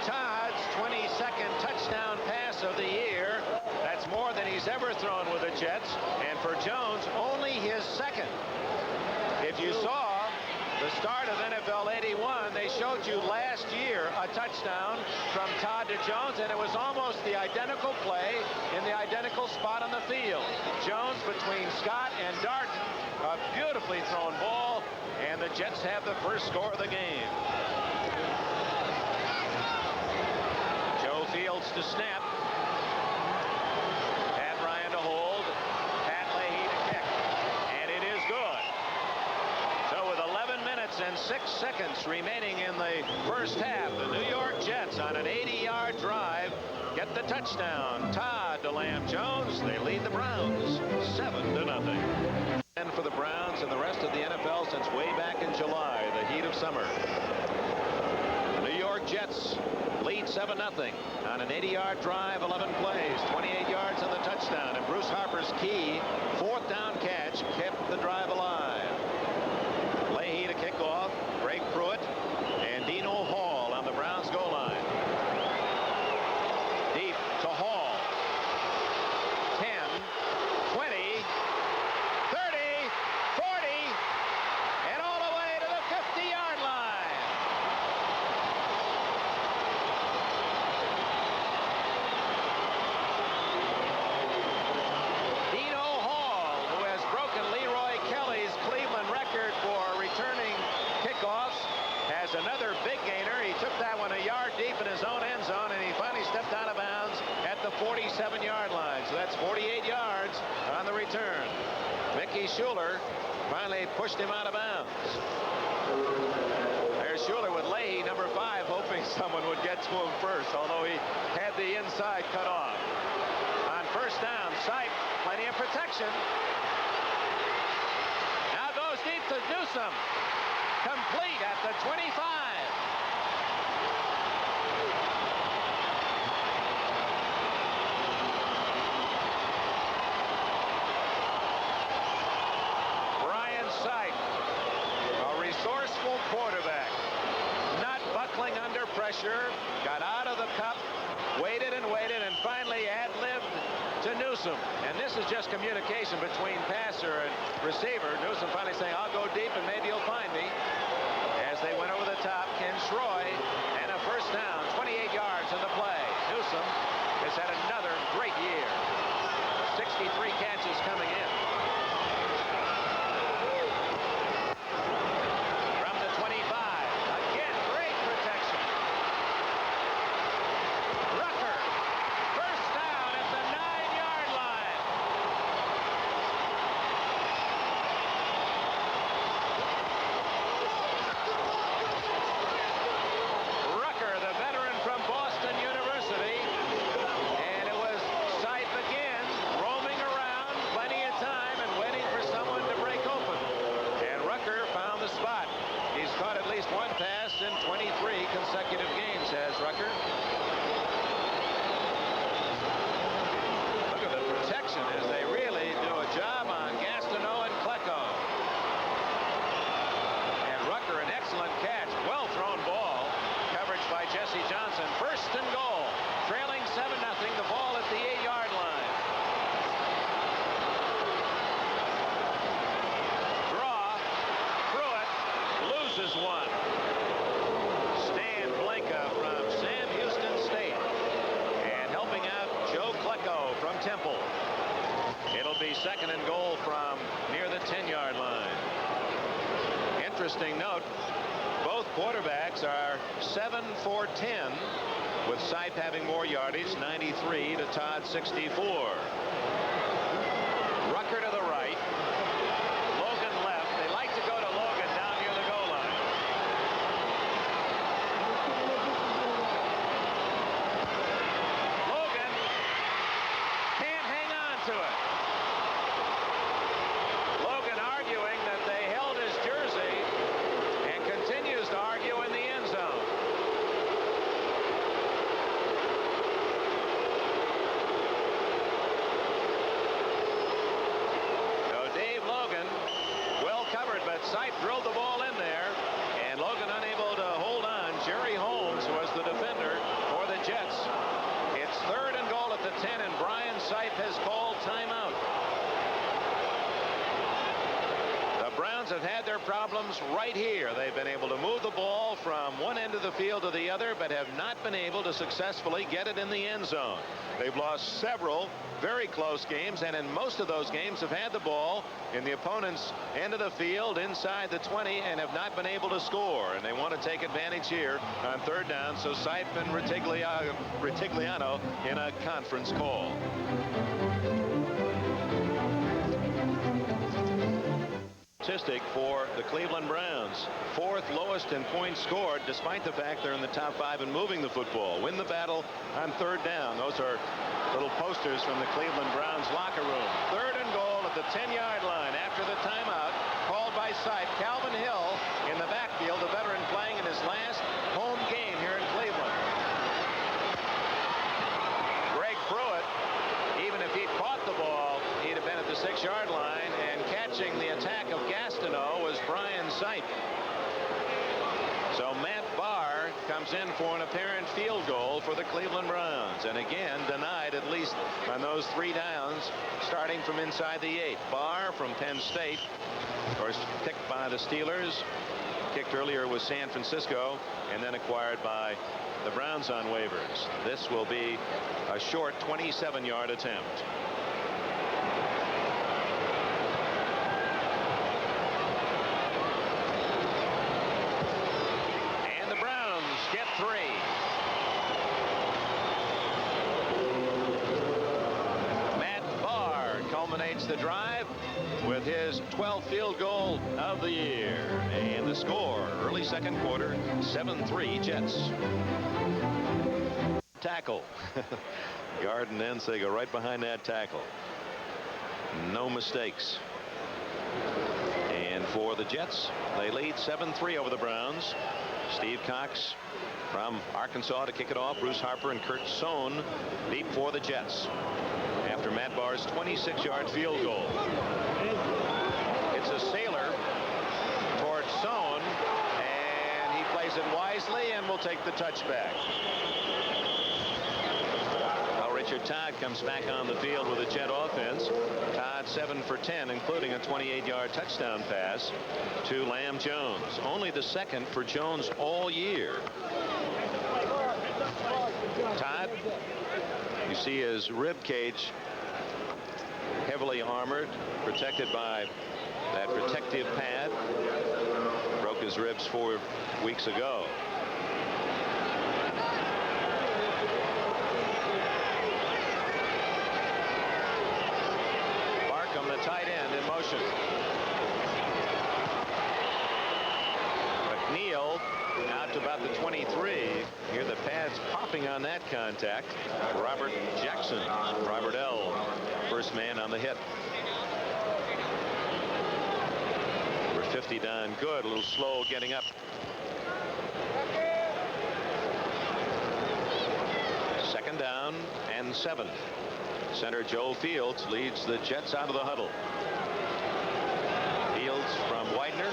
Todd's 22nd touchdown pass of the year. That's more than he's ever thrown with the Jets, and for Jones only his 2nd. If you saw the start of NFL '81, they showed you last year a touchdown from Todd to Jones, and it was almost the identical play in the identical spot on the field. Jones between Scott and Darton, a beautifully thrown ball, and the Jets have the first score of the game. Fields to snap. Pat Ryan to hold. Pat Leahy to kick. And it is good. So with 11 minutes and 6 seconds remaining in the first half, the New York Jets on an 80-yard drive get the touchdown. Todd to Lamb Jones. They lead the Browns 7-0. And for the Browns and the rest of the NFL since way back in July, the heat of summer. The New York Jets lead 7-0 on an 80-yard drive, 11 plays, 28 yards on the touchdown, and Bruce Harper's key 4th down catch kept the drive alive. Leahy to kick off, Greg Pruitt and Dino Hall on the Browns goal line. Deep to Hall. 10, 20, 30, 40, and all the way to the 50-yard line. Another big gainer. He took that one a yard deep in his own end zone, and he finally stepped out of bounds at the 47-yard line. So that's 48 yards on the return. Mickey Schuler finally pushed him out of bounds. There's Schuler with Leahy, number 5, hoping someone would get to him first, although he had the inside cut off. On first down, Sipe, plenty of protection. Now goes deep to Newsome. Complete at the 25. Brian Sipe, a resourceful quarterback, not buckling under pressure, got out of the cup, waited and waited, and finally ad-libbed to Newsome. And this is just communication between passer and receiver. Newsome finally saying, I'll go deep and maybe you'll find me. top, Ken Schroy, and a first down, 28 yards in the play. Newsom has had another great year. 63 catches coming in. From the 25, again, great protection. Rucker, first down at the 9-yard line. Rucker, the veteran from Boston University, and it was Sipe again, roaming around, plenty of time, and waiting for someone to break open. And Rucker found the spot. He's caught at least one pass in 23 consecutive games, has Rucker. Look at the protection as they really do a job on Gastineau and Klecko. And Rucker, an excellent catch, well thrown ball. Coverage by Jesse Johnson. First and goal. Trailing 7-0. The ball at the 8-yard line. Draw. Pruitt loses one. Stan Blanca from Sam Houston State. And helping out Joe Klecko from Temple. It'll be second and goal from near the 10-yard line. Interesting note, both quarterbacks are 7 for 10, with Sipe having more yardage, 93 to Todd 64. Rucker to the right. Logan left. They like to go to Logan down near the goal line. Logan can't hang on to it. Logan arguing that they held his jersey and continues to argue in the end zone. So Dave Logan, well covered, but Sipe drilled the ball in there, and Logan unable to hold on. Jerry Holmes was the defender for the Jets. It's third and goal at the 10, and Brian Sipe has called timeout. The Browns have had their problems right here. They've been able to move the ball from one end of the field to the other, but have not been able to successfully get it in the end zone. They've lost several very close games, and in most of those games have had the ball in the opponent's end of the field inside the 20 and have not been able to score. And they want to take advantage here on third down. So Sipe and Ritigliano in a conference call. Statistic for the Cleveland Browns. Fourth lowest in points scored, despite the fact they're in the top 5 in moving the football. Win the battle on third down. Those are little posters from the Cleveland Browns locker room. Third and goal at the 10-yard line after the timeout called by Sipe. Calvin Hill in the backfield, the veteran playing in his last home game here in Cleveland. Greg Pruitt, even if he'd caught the ball, he'd have been at the 6-yard line, and catching the attack of Gastineau was Brian Sipe. So Matt Barr comes in for an apparent field goal for the Cleveland Browns, and again denied at least on those 3 downs starting from inside the 8. Barr from Penn State, of course, picked by the Steelers, kicked earlier with San Francisco, and then acquired by the Browns on waivers. This will be a short 27-yard attempt. Get 3. Matt Barr culminates the drive with his 12th field goal of the year. And the score, early second quarter, 7-3 Jets. Tackle. Guard and ends, they go right behind that tackle. No mistakes. And for the Jets, they lead 7-3 over the Browns. Steve Cox from Arkansas to kick it off. Bruce Harper and Kurt Sohn deep for the Jets after Matt Barr's 26-yard field goal. It's a sailor towards Sohn, and he plays it wisely and will take the touchback. Richard Todd comes back on the field with a Jet offense. Todd 7 for 10, including a 28-yard touchdown pass to Lamb Jones. Only the second for Jones all year. Todd, you see his rib cage heavily armored, protected by that protective pad. Broke his ribs 4 weeks ago. Barkham, the tight end, in motion. McNeil out to about the 23. Here the pads popping on that contact. Robert Jackson, Robert L., first man on the hit. Number 50 Don Good, a little slow getting up. Second down and 7. Center Joe Fields leads the Jets out of the huddle. Fields from Widener.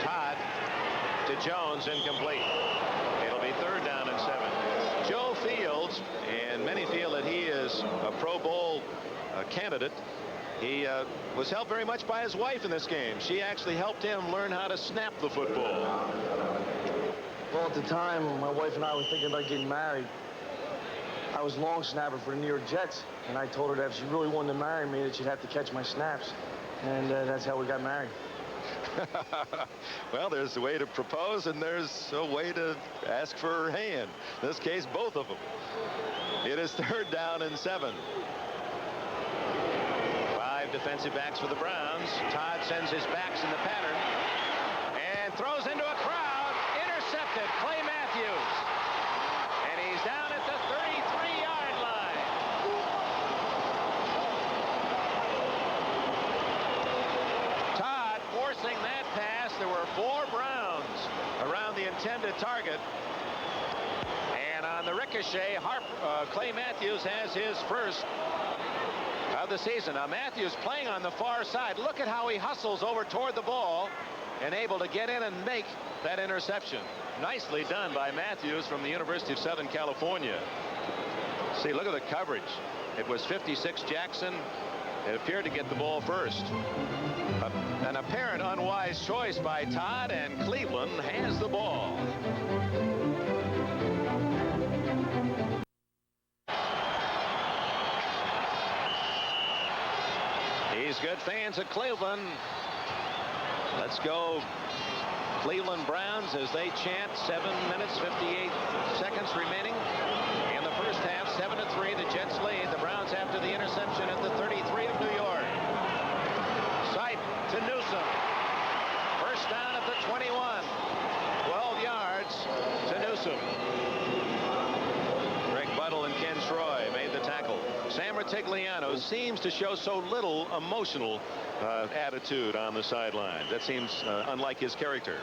Todd to Jones, incomplete. It'll be third down and 7. Joe Fields, and many feel that he is a Pro Bowl candidate. He was helped very much by his wife in this game. She actually helped him learn how to snap the football. Well, at the time, my wife and I were thinking about getting married. I was long snapper for the New York Jets, and I told her that if she really wanted to marry me, that she'd have to catch my snaps. And that's how we got married. Well, there's a way to propose, and there's a way to ask for her hand. In this case, both of them. It is third down and 7. 5 defensive backs for the Browns. Todd sends his backs in the pattern and throws into a crowd. Intercepted. Clay Matthews. And he's down at the 33-yard line. Todd forcing that pass. There were 4 Browns around the intended target. And on the ricochet, Clay Matthews has his first of the season. Now Matthews playing on the far side. Look at how he hustles over toward the ball and able to get in and make that interception. Nicely done by Matthews from the University of Southern California. See, look at the coverage. It was 56 Jackson. It appeared to get the ball first. An apparent unwise choice by Todd, and Cleveland has the ball. These good fans of Cleveland. Let's go Cleveland Browns as they chant. 7 minutes 58 seconds remaining in the first half. 7-3, the Jets lead. The Browns after the interception at the 33 of New York. Sight to Newsom. First down at the 21. 12 yards to Newsom. Greg Buttle and Ken Troy made the tackle. Sam Ratigliano seems to show so little emotional attitude on the sideline. That seems unlike his character.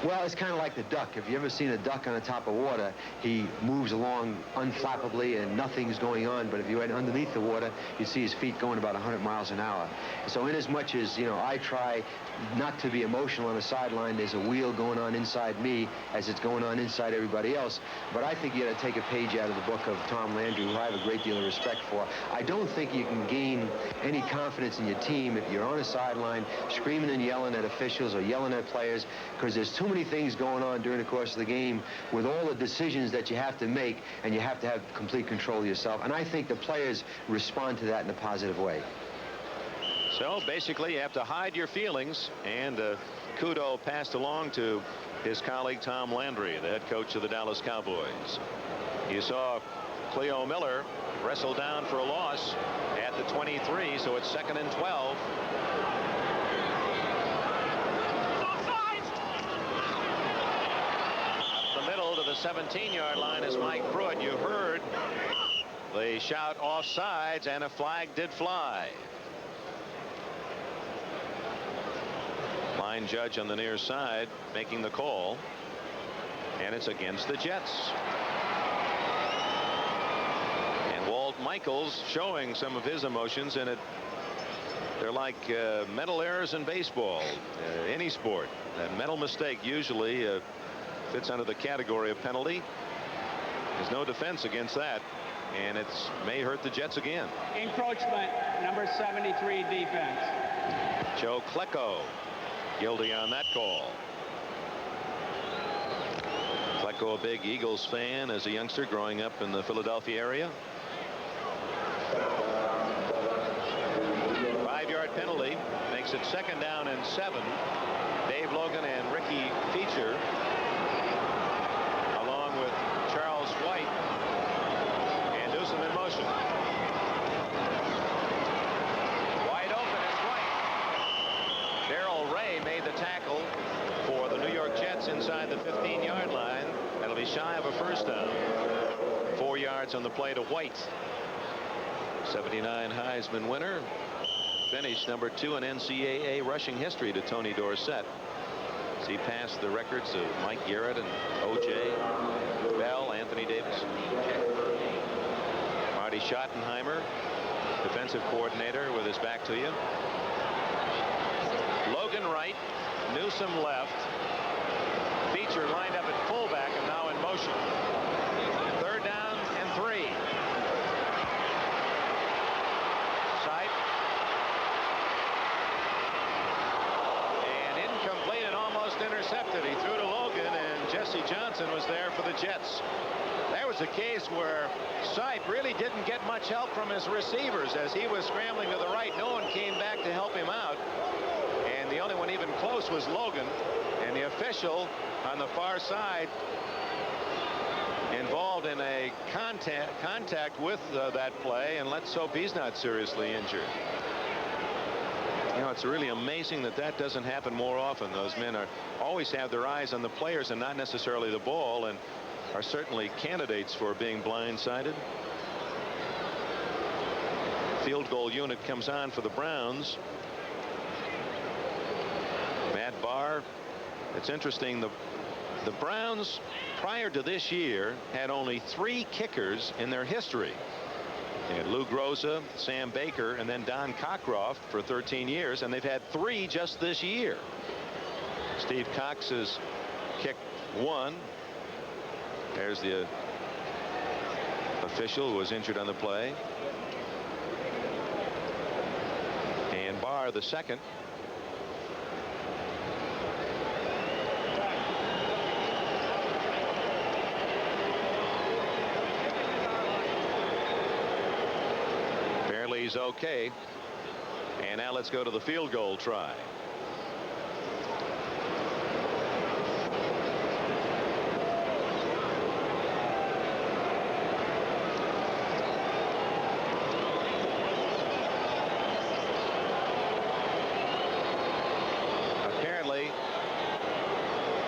Well, it's kind of like the duck. If you ever seen a duck on the top of water, he moves along unflappably and nothing's going on. But if you went underneath the water, you see his feet going about 100 miles an hour. So in as much as, you know, I try not to be emotional on the sideline, there's a wheel going on inside me as it's going on inside everybody else. But I think you got to take a page out of the book of Tom Landry, who I have a great deal of respect for. I don't think you can gain any confidence in your team if you're on a sideline screaming and yelling at officials or yelling at players, because there's too many things going on during the course of the game with all the decisions that you have to make, and you have to have complete control of yourself. And I think the players respond to that in a positive way. So basically you have to hide your feelings, and kudo passed along to his colleague Tom Landry, the head coach of the Dallas Cowboys. You saw Cleo Miller wrestle down for a loss at the 23, so it's 2nd and 12. To the 17-yard line is Mike Pruitt. You heard the shout offsides, and a flag did fly. Line judge on the near side making the call, and it's against the Jets. And Walt Michaels showing some of his emotions, and it They're like mental errors in baseball, any sport. That mental mistake usually fits under the category of penalty. There's no defense against that, and it may hurt the Jets again. Encroachment, number 73 defense. Joe Klecko guilty on that call. Klecko, a big Eagles fan as a youngster growing up in the Philadelphia area. 5-yard penalty makes it 2nd down and 7. Dave Logan and Ricky Feature, along with Charles White and Newsom in motion. Wide open is White. Darrell Ray made the tackle for the New York Jets inside the 15-yard line. That'll be shy of a first down. 4 yards on the play to White. 79 Heisman winner. Finished number 2 in NCAA rushing history to Tony Dorsett. As he passed the records of Mike Garrett and O.J. Bell, Anthony Davis. Marty Schottenheimer, defensive coordinator, with his back to you. Logan right, Newsom left. Feature lined up at fullback and now in motion. 3rd down and 3. Sipe. And incomplete and almost intercepted. He threw to Logan, and Jesse Johnson was there for the Jets. There was a case where Sipe really didn't get much help from his receivers as he was scrambling to the right. No one came back to help him out. And the only one even close was Logan. And the official on the far side involved in a contact with that play, and let's hope he's not seriously injured. You know, it's really amazing that that doesn't happen more often. Those men always have their eyes on the players and not necessarily the ball, and are certainly candidates for being blindsided. Field goal unit comes on for the Browns. Matt Barr. It's interesting, the Browns prior to this year had only 3 kickers in their history. They had Lou Groza, Sam Baker, and then Don Cockcroft for 13 years, and they've had 3 just this year. Steve Cox has kicked 1. There's the official who was injured on the play. And Barr the second. He's okay. And now let's go to the field goal try. Apparently,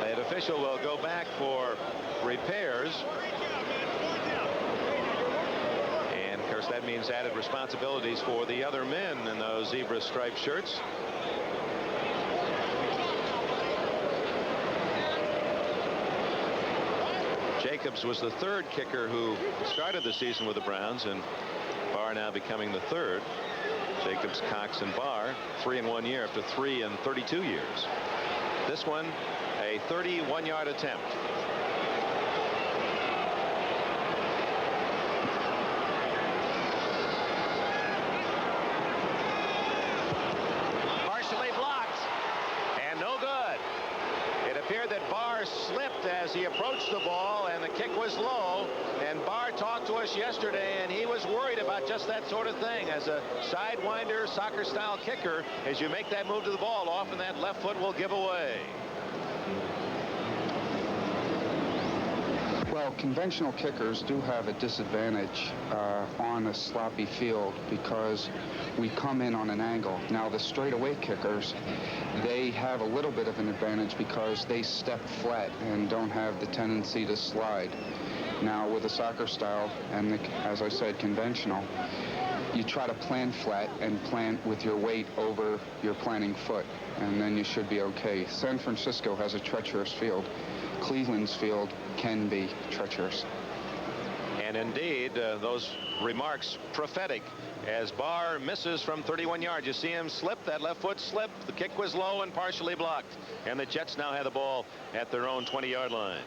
that official will go back for repairs. That means added responsibilities for the other men in those zebra striped shirts. Jacobs was the 3rd kicker who started the season with the Browns, and Barr now becoming the 3rd. Jacobs, Cox, and Barr 3 in 1 year after 3 in 32 years. This one a 31-yard attempt. Slipped as he approached the ball, and the kick was low, and Barr talked to us yesterday, and he was worried about just that sort of thing. As a sidewinder, soccer style kicker, as you make that move to the ball, often that left foot will give away. Well, conventional kickers do have a disadvantage on a sloppy field because we come in on an angle. Now, the straightaway kickers, they have a little bit of an advantage because they step flat and don't have the tendency to slide. Now, with a soccer style and, as I said, conventional, you try to plant flat and plant with your weight over your planting foot, and then you should be okay. San Francisco has a treacherous field. Cleveland's field can be treacherous. And indeed, those remarks prophetic as Barr misses from 31 yards. You see him slip, that left foot slip. The kick was low and partially blocked. And the Jets now have the ball at their own 20-yard line.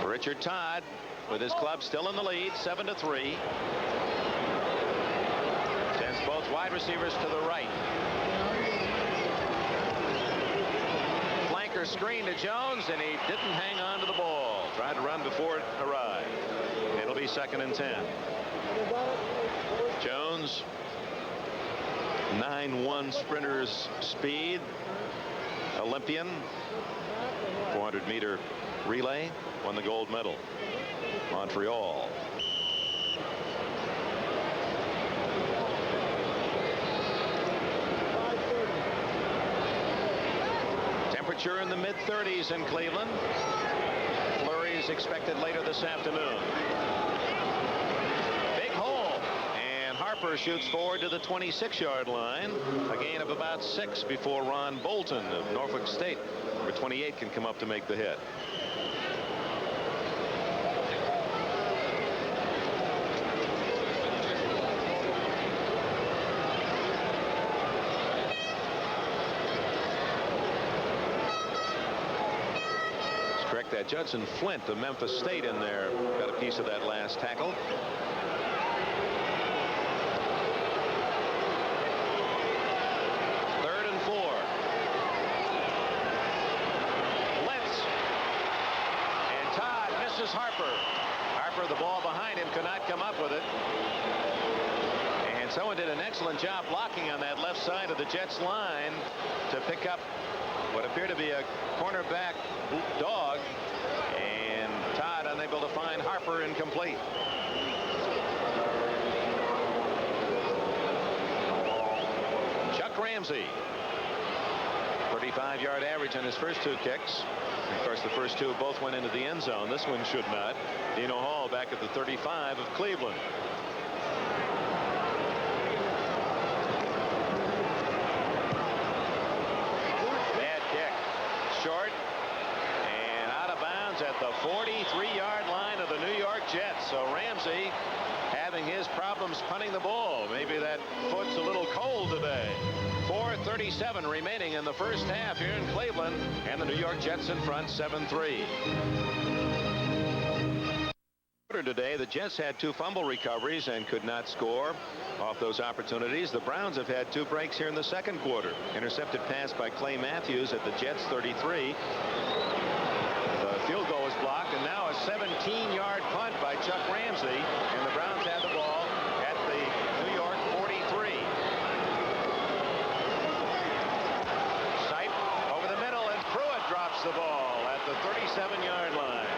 Richard Todd with his club still in the lead, 7-3. Sends both wide receivers to the right. Flanker screen to Jones, and he didn't hang on to the ball. Tried to run before it arrived. It'll be 2nd and 10. Jones, 9.1 sprinter's speed. Olympian, 400-meter relay, won the gold medal. Montreal. Temperature in the mid-30s in Cleveland. Flurries expected later this afternoon. Big hole, and Harper shoots forward to the 26-yard line. A gain of about 6 before Ron Bolton of Norfolk State, number 28, can come up to make the hit. That Judson Flint of Memphis State in there got a piece of that last tackle. Third and 4. Blitz, and Todd misses Harper. Harper, the ball behind him, could not come up with it, and someone did an excellent job blocking on that left side of the Jets line to pick up what appeared to be a cornerback dog, and Todd unable to find Harper, incomplete. Chuck Ramsey, 35-yard average on his first 2 kicks. Of course, the first 2 both went into the end zone. This one should not. Dino Hall back at the 35 of Cleveland. Short and out of bounds at the 43-yard line of the New York Jets. So Ramsey having his problems punting the ball. Maybe that foot's a little cold today. 4:37 remaining in the first half here in Cleveland, and the New York Jets in front, 7-3. Today, the Jets had 2 fumble recoveries and could not score off those opportunities. The Browns have had 2 breaks here in the second quarter. Intercepted pass by Clay Matthews at the Jets 33. The field goal was blocked, and now a 17-yard punt by Chuck Ramsey, and the Browns have the ball at the New York 43. Sipe over the middle, and Pruitt drops the ball at the 37-yard line.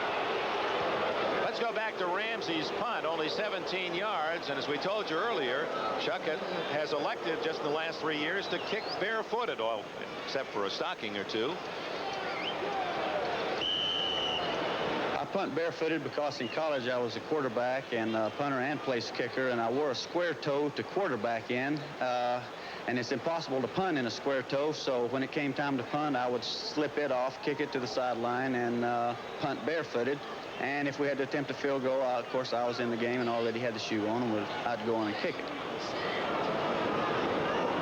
Let's go back to Ramsey's punt, only 17 yards, and as we told you earlier, Chuck has elected just in the last 3 years to kick barefooted, all except for a stocking or 2. I punt barefooted because in college I was a quarterback and a punter and place kicker, and I wore a square toe to quarterback in, and it's impossible to punt in a square toe, so when it came time to punt, I would slip it off, kick it to the sideline, and punt barefooted. And if we had to attempt a field goal, of course, I was in the game and already had the shoe on, and I'd go on and kick it.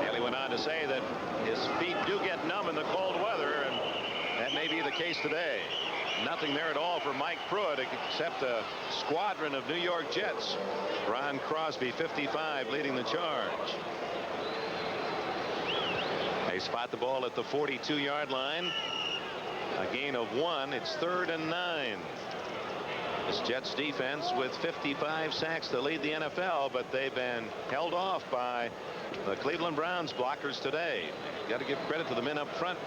Haley went on to say that his feet do get numb in the cold weather, and that may be the case today. Nothing there at all for Mike Pruitt except a squadron of New York Jets. Ron Crosby, 55, leading the charge. They spot the ball at the 42-yard line. A gain of 1. It's 3rd and 9. This Jets defense with 55 sacks to lead the NFL, but they've been held off by the Cleveland Browns blockers today. Got to give credit to the men up front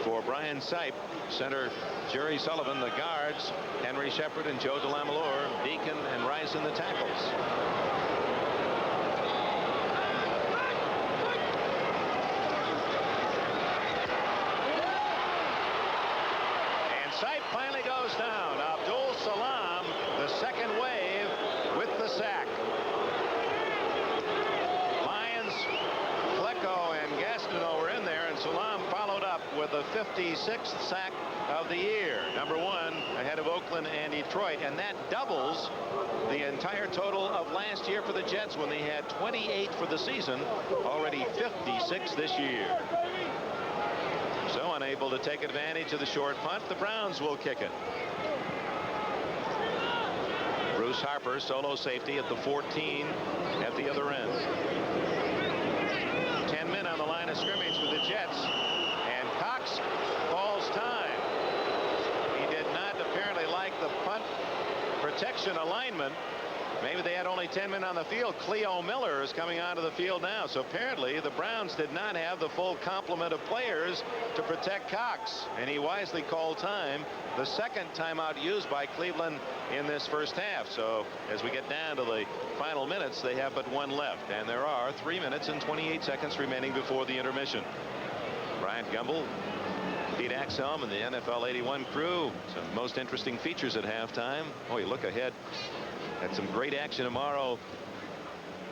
for Brian Sipe, center Jerry Sullivan, the guards Henry Shepard and Joe DeLamalure, Dierking and Rice in the tackles. And Sipe finally goes down. Abdul Salam, the second wave, with the sack. Lyons, Klecko, and Gastineau were in there, and Salam followed up with a 56th sack of the year. Number 1 ahead of Oakland and Detroit, and that doubles the entire total of last year for the Jets when they had 28 for the season, already 56 this year. So unable to take advantage of the short punt, the Browns will kick it. Bruce Harper, solo safety at the 14 at the other end. 10 men on the line of scrimmage with the Jets, and Cox calls time. He did not apparently like the punt protection alignment. Maybe they had only 10 men on the field. Cleo Miller is coming onto the field now. So apparently the Browns did not have the full complement of players to protect Cox, and he wisely called time. The second timeout used by Cleveland in this first half. So as we get down to the final minutes, they have but one left, and there are 3 minutes and 28 seconds remaining before the intermission. Bryant Gumbel, Pete Axelm, and the NFL 81 crew. Some most interesting features at halftime. Oh, you look ahead at some great action tomorrow.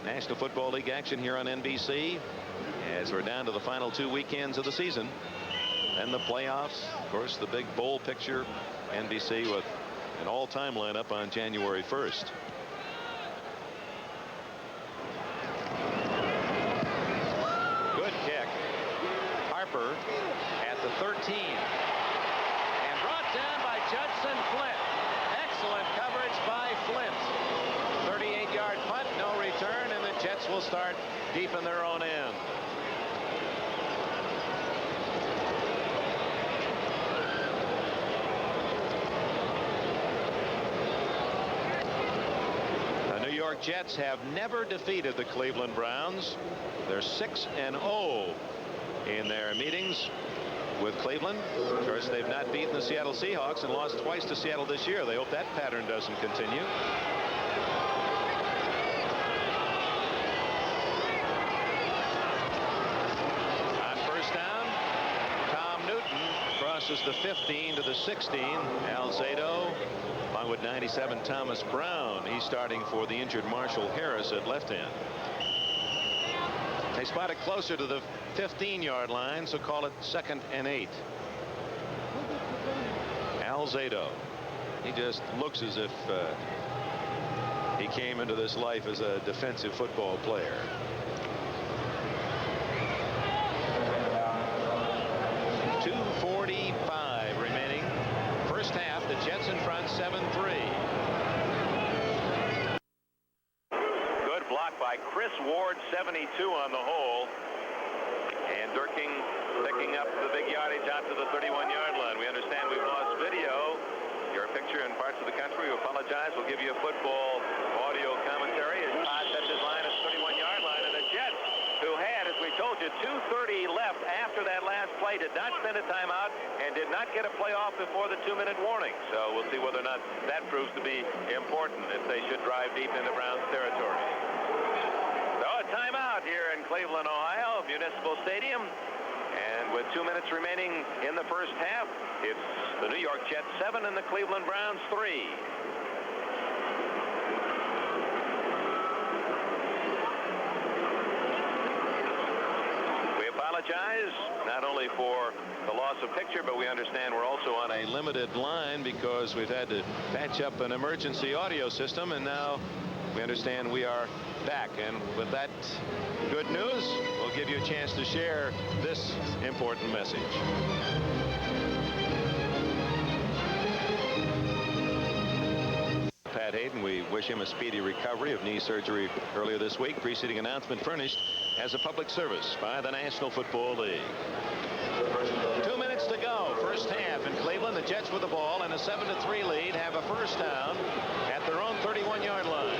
National Football League action here on NBC as we're down to the final 2 weekends of the season. And the playoffs, of course, the big bowl picture. NBC with an all-time lineup on January 1st. Good kick. Harper at the 13 and brought down by Judson Flint. Excellent coverage by Flint. 38-yard punt, no return, and the Jets will start deep in their own end. The New York Jets have never defeated the Cleveland Browns. They're 6-0 in their meetings with Cleveland. Of course, they've not beaten the Seattle Seahawks and lost twice to Seattle this year. They hope that pattern doesn't continue. On first down, Tom Newton crosses the 15 to the 16. Alzado, along with 97 Thomas Brown. He's starting for the injured Marshall Harris at left end. They spot it closer to the 15-yard line, so call it 2nd and 8. Alzado, he just looks as if he came into this life as a defensive football player. .245 remaining. First half, the Jets in front 7-3. By Chris Ward, 72 on the hole, and Dierking picking up the big yardage out to the 31-yard line. We understand we've lost video. Your picture in parts of the country. We apologize. We'll give you a football audio commentary as Todd sets his line at the 31-yard line, and the Jets, who had, as we told you, 2:30 left after that last play, did not spend a timeout and did not get a play off before the 2-minute warning. So we'll see whether or not that proves to be important if they should drive deep into Browns territory. Timeout here in Cleveland, Ohio, Municipal Stadium. And with 2 minutes remaining in the first half, it's the New York Jets 7 and the Cleveland Browns 3. We apologize not only for the loss of picture, but we understand we're also on a limited line because we've had to patch up an emergency audio system, and now we understand we are back. And with that good news, we'll give you a chance to share this important message. Pat Hayden, we wish him a speedy recovery of knee surgery earlier this week. Preceding announcement furnished as a public service by the National Football League. 2 minutes to go. First half in Cleveland. The Jets with the ball and a 7-3 lead have a first down at their own 31-yard line.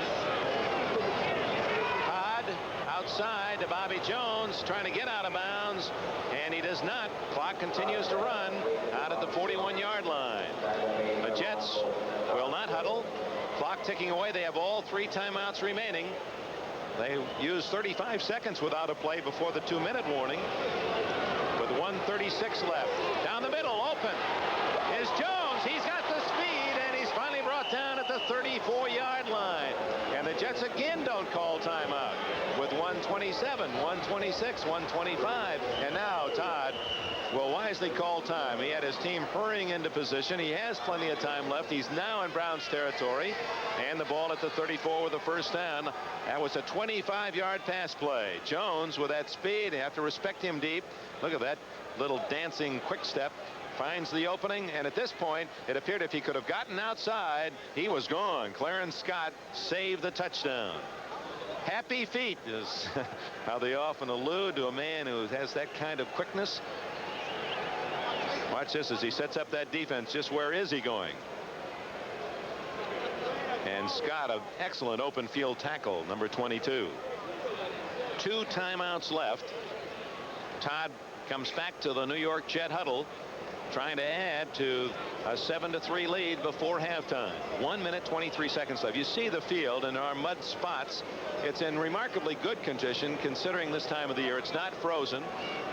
Outside to Bobby Jones, trying to get out of bounds, and he does not. Clock continues to run out at the 41-yard line. The Jets will not huddle. Clock ticking away. They have all 3 timeouts remaining. They used 35 seconds without a play before the 2-minute warning. With 1:36 left. Down the middle, open is Jones. He's got the speed, and he's finally brought down at the 34-yard line. And the Jets again don't call timeout with 1:27, 1:26, 1:25. And now, Todd, Well, wisely called time. He had his team hurrying into position. He has plenty of time left. He's now in Browns territory. And the ball at the 34 with the first down. That was a 25-yard pass play. Jones, with that speed, you have to respect him deep. Look at that little dancing quick step. Finds the opening, and at this point, it appeared if he could have gotten outside, he was gone. Clarence Scott saved the touchdown. Happy feet is how they often allude to a man who has that kind of quickness. Watch this as he sets up that defense. Just where is he going? And Scott, an excellent open field tackle, number 22. 2 timeouts left. Todd comes back to the New York Jet huddle, trying to add to a 7-3 lead before halftime. 1 minute 23 seconds left. You see the field, and there are mud spots. It's in remarkably good condition considering this time of the year. It's not frozen,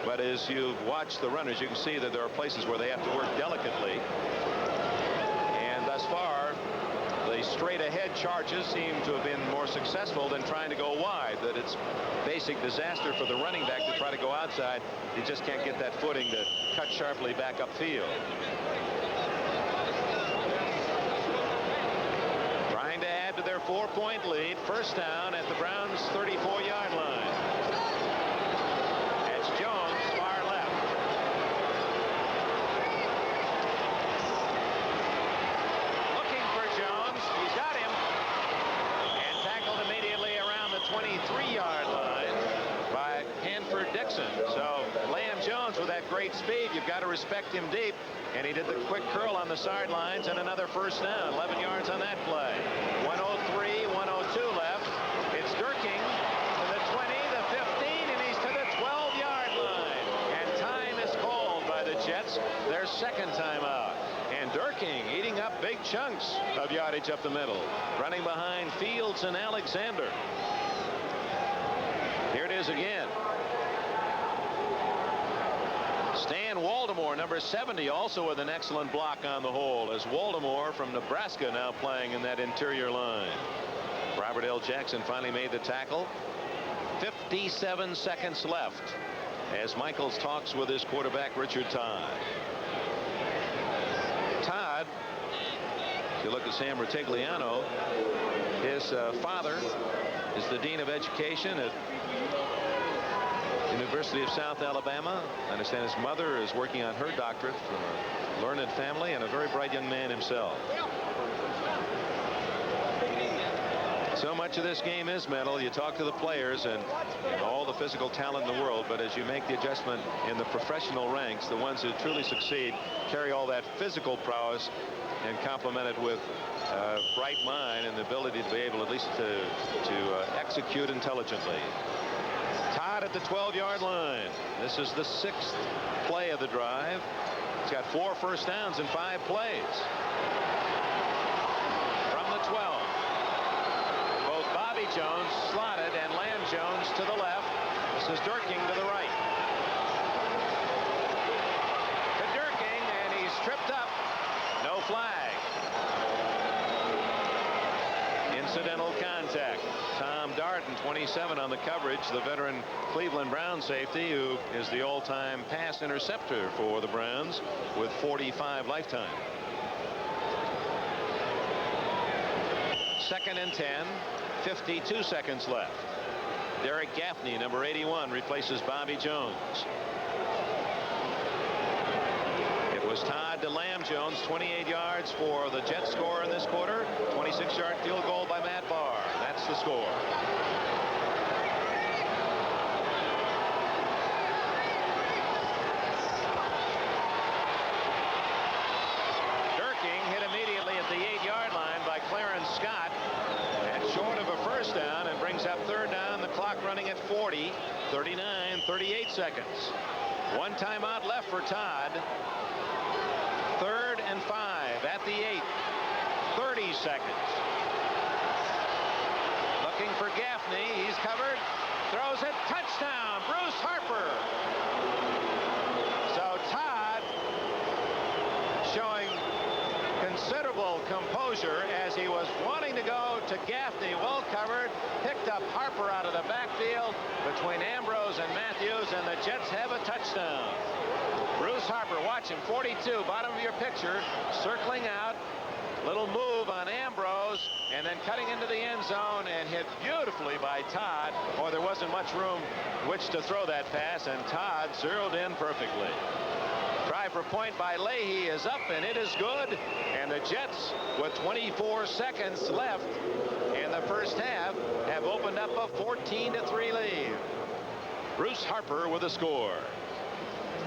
but as you've watched the runners, you can see that there are places where they have to work delicately. And thus far, the straight ahead charges seem to have been more successful than trying to go wide. That it's basic disaster for the running back to try to go outside. He just can't get that footing to cut sharply back upfield. Trying to add to their 4-point lead. First down at the Browns' 34-yard line. That's Jones, far left. Looking for Jones. He's got him. And tackled immediately around the 23-yard line by Hanford Dixon. So Lamb Jones with that great speed, you've got to respect him deep. And he did the quick curl on the sidelines, and another first down. 11 yards on that play. 103, 102 left. It's Dierking to the 20, the 15, and he's to the 12-yard line. And time is called by the Jets, their second time out. And Dierking eating up big chunks of yardage up the middle, running behind Fields and Alexander. Here it is again. Stan Waldemore, number 70, also with an excellent block on the hole, as Waldemore from Nebraska now playing in that interior line. Robert L. Jackson finally made the tackle. 57 seconds left as Michaels talks with his quarterback, Richard Todd. Todd, if you look at Sam Rutigliano, his father is the Dean of Education at University of South Alabama. I understand his mother is working on her doctorate from a learned family and a very bright young man himself. So much of this game is mental. You talk to the players and all the physical talent in the world, but as you make the adjustment in the professional ranks, the ones who truly succeed carry all that physical prowess and complement it with a bright mind and the ability to be able at least to execute intelligently. Todd at the 12-yard line. This is the 6th play of the drive. He's got 4 first downs in 5 plays. From the 12. Both Bobby Jones slotted and Lamb Jones to the left. This is Dierking to the right. To Dierking, and he's tripped up. No flag. Incidental contact. Tom Darden, 27 on the coverage, the veteran Cleveland Brown safety, who is the all-time pass interceptor for the Browns with 45 lifetime. 2nd and 10, 52 seconds left. Derek Gaffney, number 81, replaces Bobby Jones. It was Todd to Lamb Jones, 28 yards for the Jets score in this quarter. 26-yard field goal by Matt Barr. That's the score. Dierking hit immediately at the 8-yard line by Clarence Scott. That's short of a first down and brings up 3rd down. The clock running at 40, 39, 38 seconds. 1 timeout left for Todd. 3rd and 5 at the 8. 30 seconds. Looking for Gaffney. He's covered. Throws it. Touchdown. Bruce Harper. So Todd showing considerable composure as he was wanting to go to Gaffney. Well covered. Picked up Harper out of the backfield between Ambrose Myers and Matthews, and the Jets have a touchdown. Bruce Harper, watch him, 42, bottom of your picture, circling out. Little move on Ambrose, and then cutting into the end zone and hit beautifully by Todd, or there wasn't much room which to throw that pass, and Todd zeroed in perfectly. Try for point by Leahy is up, and it is good. And the Jets, with 24 seconds left in the first half, have opened up a 14-3 lead. Bruce Harper with a score.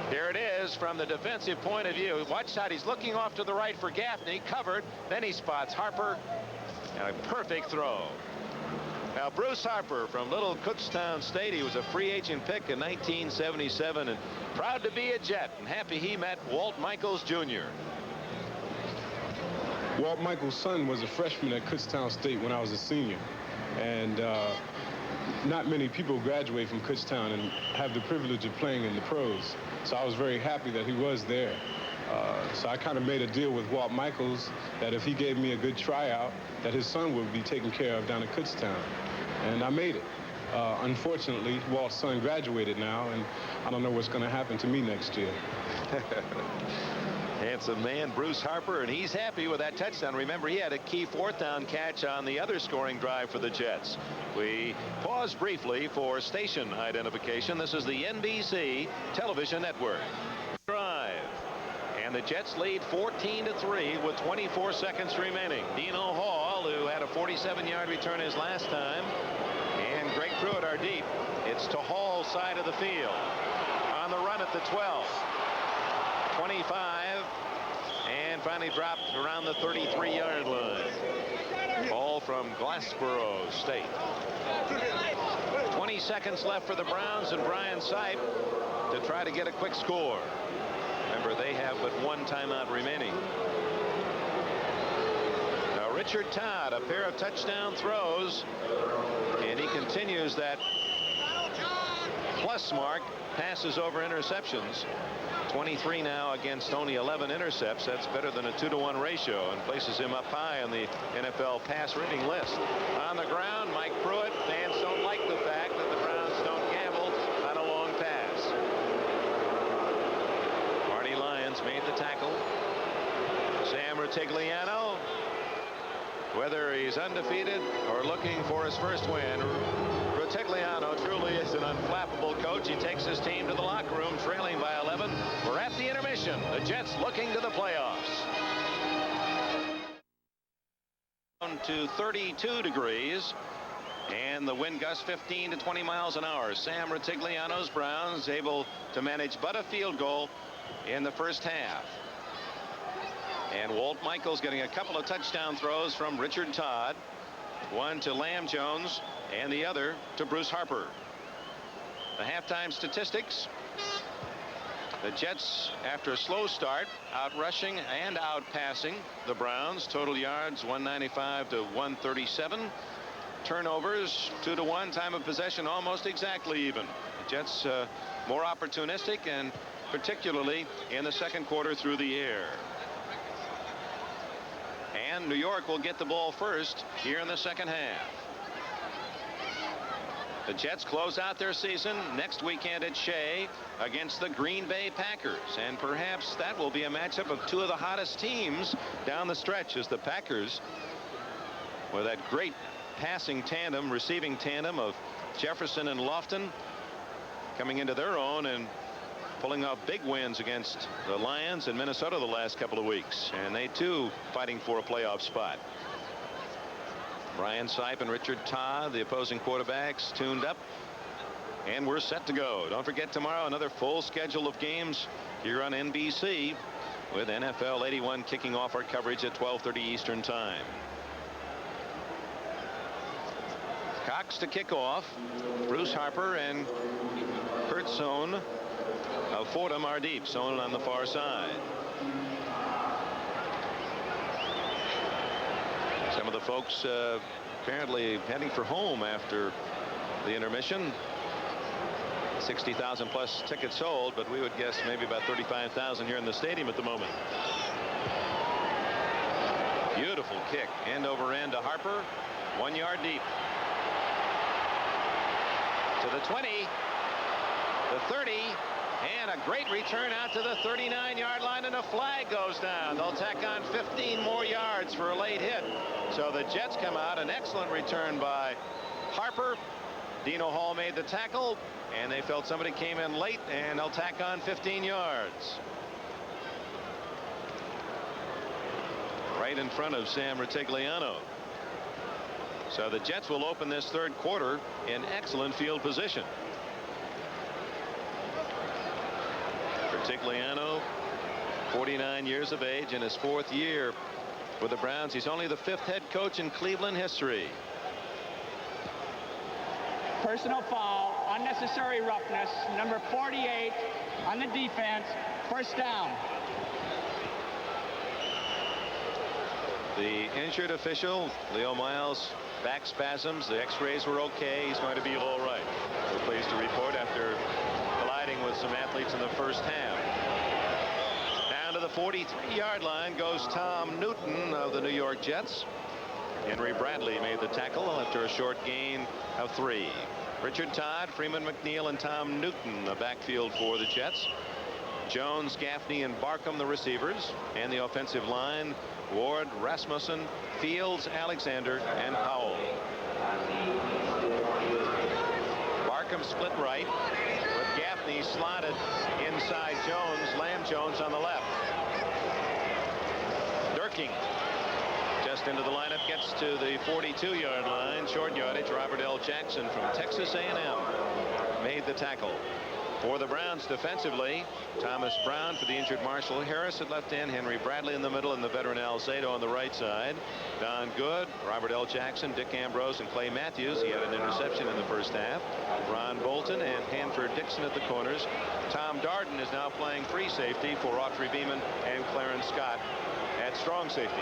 Here it is from the defensive point of view. Watch out, he's looking off to the right for Gaffney, covered. Then he spots Harper, and a perfect throw. Now, Bruce Harper from Little Kutztown State. He was a free agent pick in 1977, and proud to be a Jet, and happy he met Walt Michaels Jr. Walt Michaels' son was a freshman at Kutztown State when I was a senior, and not many people graduate from Kutztown and have the privilege of playing in the pros. So I was very happy that he was there. So I kind of made a deal with Walt Michaels that if he gave me a good tryout, that his son would be taken care of down at Kutztown. And I made it. Unfortunately, Walt's son graduated now, and I don't know what's going to happen to me next year. Handsome man, Bruce Harper, and he's happy with that touchdown. Remember, he had a key fourth down catch on the other scoring drive for the Jets. We pause briefly for station identification. This is the NBC television network. Drive. And the Jets lead 14-3 with 24 seconds remaining. Dino Hall, who had a 47-yard return his last time, and Greg Pruitt are deep. It's to Hall's side of the field. On the run at the 12. 25, and finally dropped around the 33-yard line. Ball from Glassboro State. 20 seconds left for the Browns and Brian Sipe to try to get a quick score. Remember, they have but one timeout remaining. Now, Richard Todd, a pair of touchdown throws, and he continues that plus mark, passes over interceptions. 23 now against only 11 intercepts. That's better than a 2-to-1 ratio, and places him up high on the NFL pass rating list. On the ground, Mike Pruitt. Fans don't like the fact that the Browns don't gamble on a long pass. Marty Lyons made the tackle. Sam Rutigliano, whether he's undefeated or looking for his first win, Rutigliano truly is an unflappable coach. He takes his team to the locker room trailing by 11. We're at the intermission. The Jets looking to the playoffs. Down to 32 degrees, and the wind gusts 15 to 20 miles an hour. Sam Rutigliano's Browns able to manage but a field goal in the first half. And Walt Michaels getting a couple of touchdown throws from Richard Todd. One to Lamb Jones and the other to Bruce Harper. The halftime statistics. The Jets, after a slow start, out rushing and out passing the Browns. Total yards 195 to 137. Turnovers 2-to-1. Time of possession almost exactly even. The Jets more opportunistic, and particularly in the second quarter through the air. And New York will get the ball first here in the second half. The Jets close out their season next weekend at Shea against the Green Bay Packers, and perhaps that will be a matchup of two of the hottest teams down the stretch, as the Packers, with that great passing tandem, receiving tandem of Jefferson and Lofton, coming into their own and pulling off big wins against the Lions and Minnesota the last couple of weeks, and they too fighting for a playoff spot. Brian Sipe and Richard Todd, the opposing quarterbacks, tuned up, and we're set to go. Don't forget, tomorrow another full schedule of games here on NBC, with NFL 81 kicking off our coverage at 12:30 Eastern Time. Cox to kick off. Bruce Harper and Kurt Sohn of Fordham are deep. Sohn on the far side. Some of the folks apparently heading for home after the intermission. 60,000 plus tickets sold, but we would guess maybe about 35,000 here in the stadium at the moment. Beautiful kick, end over end to Harper, 1 yard deep. To the 20, the 30, and a great return out to the 39-yard line, and a flag goes down. They'll tack on 15 more yards for a late hit. So the Jets come out. An excellent return by Harper. Dino Hall made the tackle, and they felt somebody came in late, and they'll tack on 15 yards. Right in front of Sam Retigliano. So the Jets will open this third quarter in excellent field position. Retigliano, 49 years of age, in his 4th year with the Browns. He's only the 5th head coach in Cleveland history. Personal foul, unnecessary roughness, number 48 on the defense, first down. The injured official, Leo Miles, back spasms. The x-rays were okay. He's going to be all right. We're pleased to report after colliding with some athletes in the first half. Down to the 43-yard line goes Tom Newton of the New York Jets. Henry Bradley made the tackle after a short gain of 3. Richard Todd, Freeman McNeil, and Tom Newton the backfield for the Jets. Jones, Gaffney, and Barkham the receivers, and the offensive line, Ward, Rasmussen, Fields, Alexander, and Powell. Barkham split right with Gaffney slotted inside Jones, Lamb Jones on the left. Dierking just into the lineup, gets to the 42-yard line, short yardage. Robert L. Jackson from Texas A&M made the tackle. For the Browns defensively, Thomas Brown for the injured Marshall Harris at left end, Henry Bradley in the middle, and the veteran Al Zato on the right side. Don Good, Robert L. Jackson, Dick Ambrose, and Clay Matthews. He had an interception in the first half. Ron Bolton and Hanford Dixon at the corners. Tom Darden is now playing free safety for Autry Beeman and Clarence Scott at strong safety.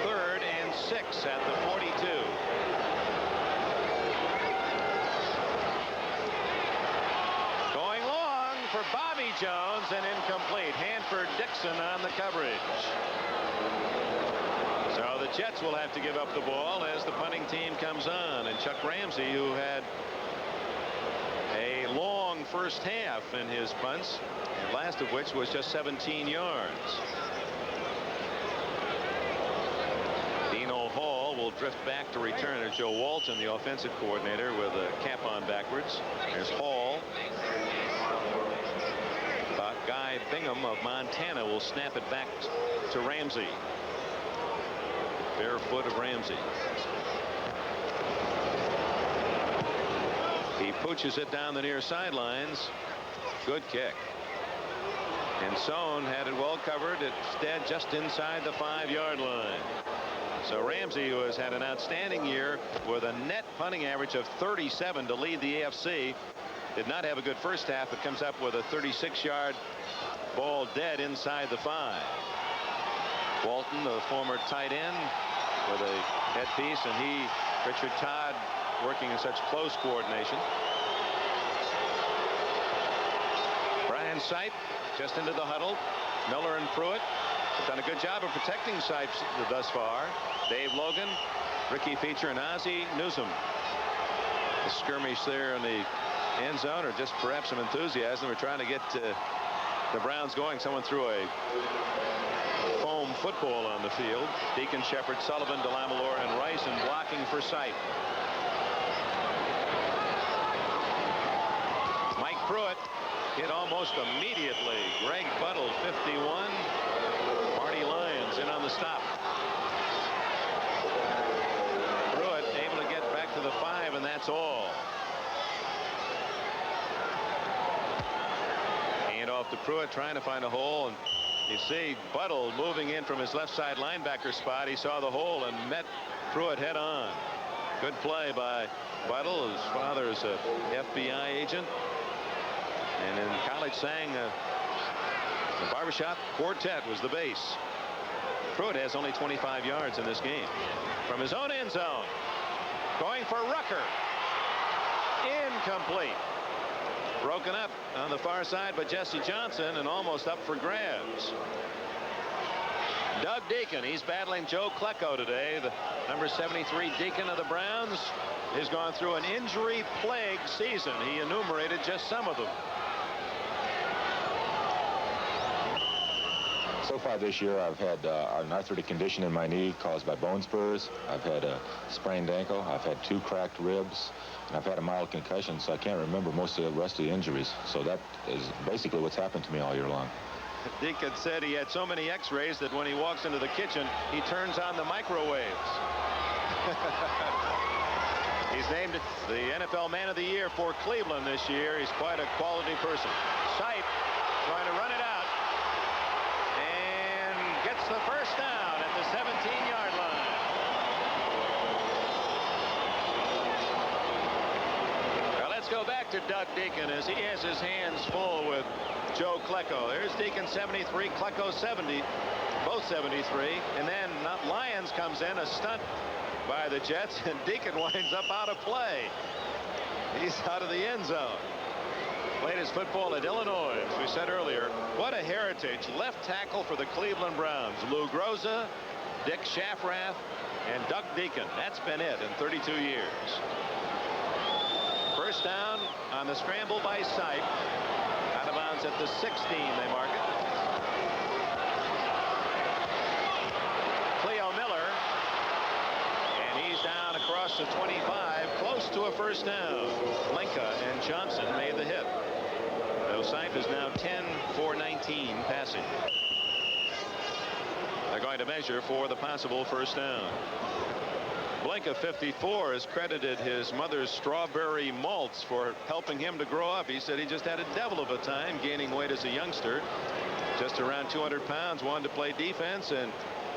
3rd and 6 at the 42. For Bobby Jones, and incomplete. Hanford Dixon on the coverage. So the Jets will have to give up the ball as the punting team comes on, and Chuck Ramsey, who had a long first half in his punts, last of which was just 17 yards. Dino Hall will drift back to return. There's Joe Walton, the offensive coordinator, with a cap on backwards. There's Hall. Guy Bingham of Montana will snap it back to Ramsey. Bare foot of Ramsey. He pooches it down the near sidelines. Good kick. And Sohn had it well covered. Instead, just inside the 5-yard line. So Ramsey, who has had an outstanding year with a net punting average of 37 to lead the AFC, did not have a good first half. It comes up with a 36-yard ball dead inside the 5. Walton, the former tight end, with a headpiece, and Richard Todd, working in such close coordination. Brian Sipe just into the huddle. Miller and Pruitt have done a good job of protecting Sipe thus far. Dave Logan, Ricky Feature, and Ozzie Newsome. The skirmish there in the end zone, or just perhaps some enthusiasm. We're trying to get the Browns going. Someone threw a foam football on the field. Deacon, Shepard, Sullivan, Delamalore, and Rice, and blocking for Sipe. Mike Pruitt hit almost immediately. Greg Buttle, 51. Marty Lyons in on the stop. Pruitt able to get back to the 5, and that's all. Off to Pruitt, trying to find a hole, and you see Buttle moving in from his left side linebacker spot. He saw the hole and met Pruitt head on. Good play by Buttle. His father is a FBI agent, and in college sang the barbershop quartet was the bass. Pruitt has only 25 yards in this game from his own end zone. Going for Rucker. Incomplete. Broken up on the far side by Jesse Johnson, and almost up for grabs. Doug Dierking, he's battling Joe Klecko today. The number 73 Dierking of the Browns has gone through an injury-plagued season. He enumerated just some of them. So far this year, I've had an arthritic condition in my knee caused by bone spurs. I've had a sprained ankle. I've had 2 cracked ribs. And I've had a mild concussion, so I can't remember most of the rest of the injuries. So that is basically what's happened to me all year long. Dierking said he had so many x-rays that when he walks into the kitchen, he turns on the microwaves. He's named the NFL Man of the Year for Cleveland this year. He's quite a quality person. Sipe trying to run it out. And gets the first down at the 17-yard line. Now let's go back to Doug Dierking as he has his hands full with Joe Klecko. There's Dierking 73, Klecko 70, both 73. And then Lyons comes in, a stunt by the Jets, and Dierking winds up out of play. He's out of the end zone. Played his football at Illinois, as we said earlier. What a heritage. Left tackle for the Cleveland Browns. Lou Groza, Dick Shafrath, and Doug Dierking. That's been it in 32 years. First down on the scramble by Sipe. Out of bounds at the 16, they mark it. Cleo Miller. And he's down across the 25, close to a first down. Linka and Johnson made the hit. So Sipe is now 10 for 19 passing. They're going to measure for the possible first down. Blinka 54 has credited his mother's strawberry malts for helping him to grow up. He said he just had a devil of a time gaining weight as a youngster. Just around 200 pounds, wanted to play defense, and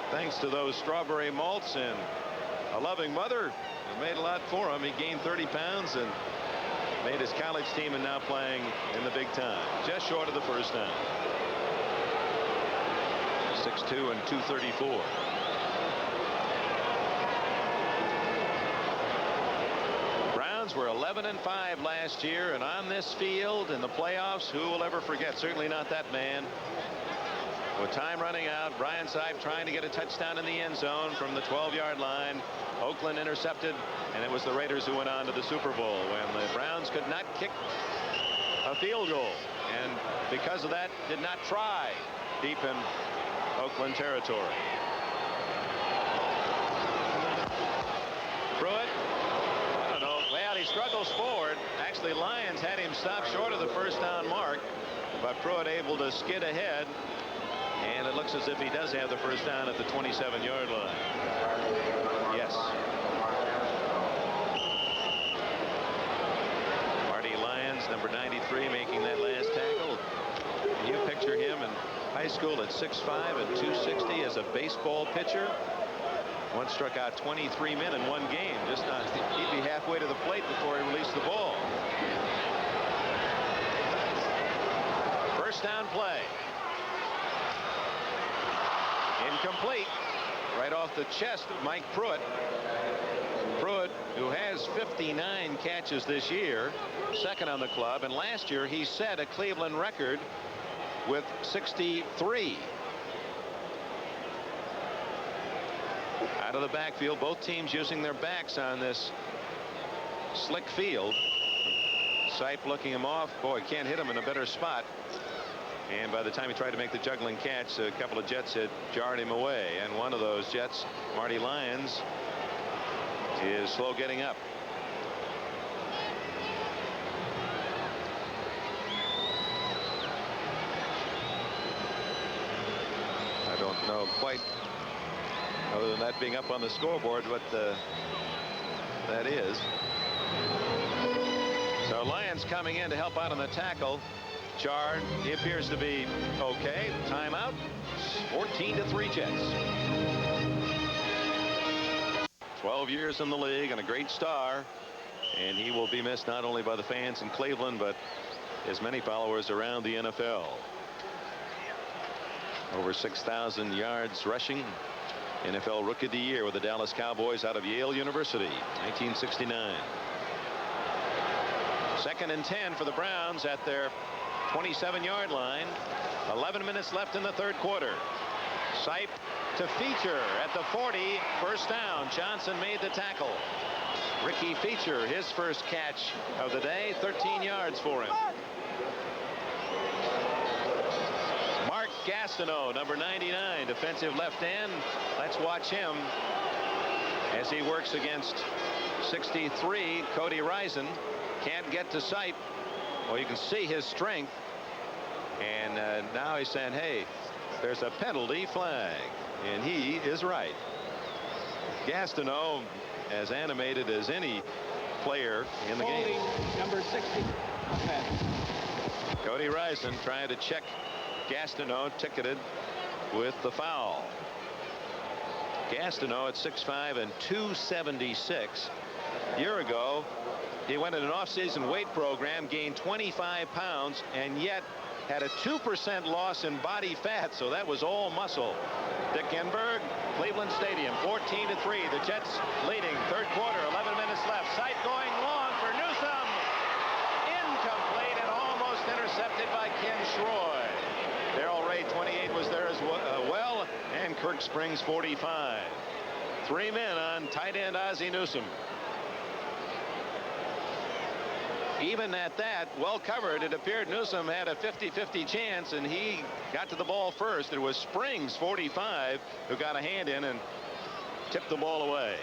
thanks to those strawberry malts and a loving mother, it made a lot for him. He gained 30 pounds and made his college team, and now playing in the big time. Just short of the first down. 6'2" and 234. Browns were 11-5 last year, and on this field in the playoffs, who will ever forget? Certainly not that man. With time running out, Brian Sipe trying to get a touchdown in the end zone from the 12-yard line. Oakland intercepted, and it was the Raiders who went on to the Super Bowl when the Browns could not kick a field goal, and because of that did not try deep in Oakland territory. Pruitt, I don't know. Well, he struggles forward. Actually, Lyons had him stopped short of the first down mark, but Pruitt able to skid ahead. And it looks as if he does have the first down at the 27-yard line. Yes. Marty Lyons, number 93, making that last tackle. Can you picture him in high school at 6'5" and 260 as a baseball pitcher? Once struck out 23 men in one game. Just he'd be halfway to the plate before he released the ball. First down play. Incomplete. Right off the chest of Mike Pruitt. Pruitt, who has 59 catches this year, second on the club, and last year he set a Cleveland record with 63. Out of the backfield, both teams using their backs on this slick field. Sipe looking him off. Boy, can't hit him in a better spot. And by the time he tried to make the juggling catch, a couple of Jets had jarred him away. And one of those Jets, Marty Lyons, is slow getting up. I don't know quite, other than that being up on the scoreboard, what that is. So Lyons coming in to help out on the tackle. Jarred. He appears to be okay. Timeout. 14-3 Jets. 12 years in the league and a great star, and he will be missed not only by the fans in Cleveland but his many followers around the NFL. Over 6,000 yards rushing. NFL Rookie of the Year with the Dallas Cowboys out of Yale University, 1969. Second and 10 for the Browns at their 27-yard line. 11 minutes left in the third quarter. Sipe to Feature at the 40. First down. Johnson made the tackle. Ricky Feature, his first catch of the day, 13 yards for him. Mark Gastineau, number 99, defensive left end. Let's watch him as he works against 63 Cody Rison. Can't get to Sipe. Well, you can see his strength. And now he's saying, hey, there's a penalty flag. And he is right. Gastineau, as animated as any player in the game. Number 60. Okay. Cody Rison trying to check Gastineau, ticketed with the foul. Gastineau at 6'5" and 276. A year ago, he went in an off-season weight program, gained 25 pounds, and yet had a 2% loss in body fat, so that was all muscle. Dick Enberg, Cleveland Stadium, 14-3. The Jets leading, third quarter, 11 minutes left. Sipe going long for Newsome. Incomplete and almost intercepted by Ken Schroy. Darrell Ray, 28, was there as well, and Kirk Springs, 45. 3 men on tight end Ozzie Newsome. Even at that, well covered, it appeared Newsome had a 50-50 chance, and he got to the ball first. It was Springs, 45, who got a hand in and tipped the ball away.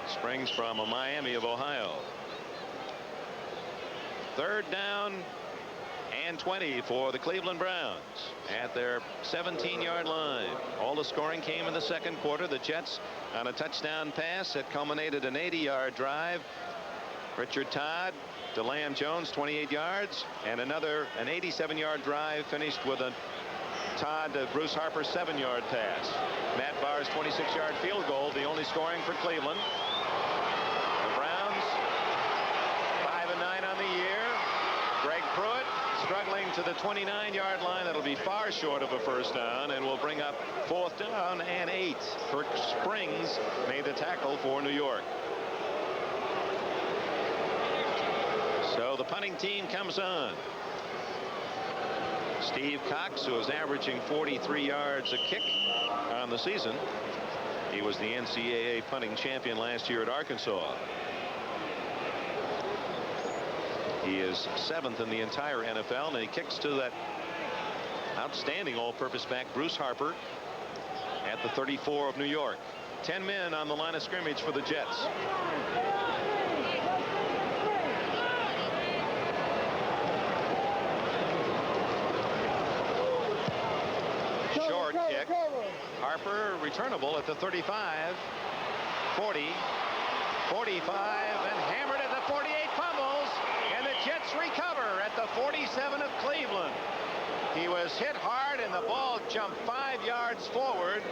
Springs from Miami of Ohio. Third down and 20 for the Cleveland Browns at their 17-yard line. All the scoring came in the second quarter. The Jets on a touchdown pass that culminated an 80-yard drive. Richard Todd to Lamb Jones, 28 yards, and an 87-yard drive finished with a Todd to Bruce Harper 7-yard pass. Matt Barr's 26-yard field goal, the only scoring for Cleveland. The Browns 5-9 on the year. Greg Pruitt struggling to the 29-yard line. That'll be far short of a first down and will bring up 4th down and 8. Kirk Springs made the tackle for New York. So the punting team comes on. Steve Cox, who is averaging 43 yards a kick on the season. He was the NCAA punting champion last year at Arkansas. He is 7th in the entire NFL, and he kicks to that outstanding all-purpose back Bruce Harper at the 34 of New York. 10 men on the line of scrimmage for the Jets. Short kick. Harper returnable at the 35, 40, 45, and hammered at the 48. Fumbles, and the Jets recover at the 47 of Cleveland. He was hit hard, and the ball jumped 5 yards forward,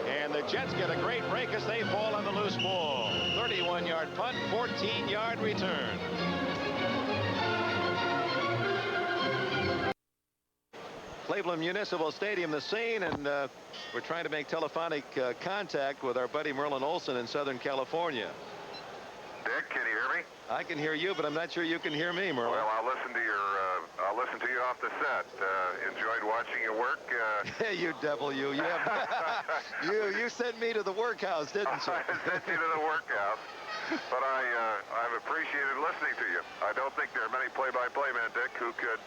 and the Jets get a great break as they fall on the loose ball. 31-yard punt, 14-yard return. Cleveland Municipal Stadium, the scene, and we're trying to make telephonic contact with our buddy Merlin Olsen in Southern California. Dick, can you hear me? I can hear you, but I'm not sure you can hear me, Merlin. Well, I'll listen to you off the set. Enjoyed watching you work. Hey, you devil, you! You have you sent me to the workhouse, didn't you? I sent you to the workhouse, but I've appreciated listening to you. I don't think there are many play-by-play men, Dick, who could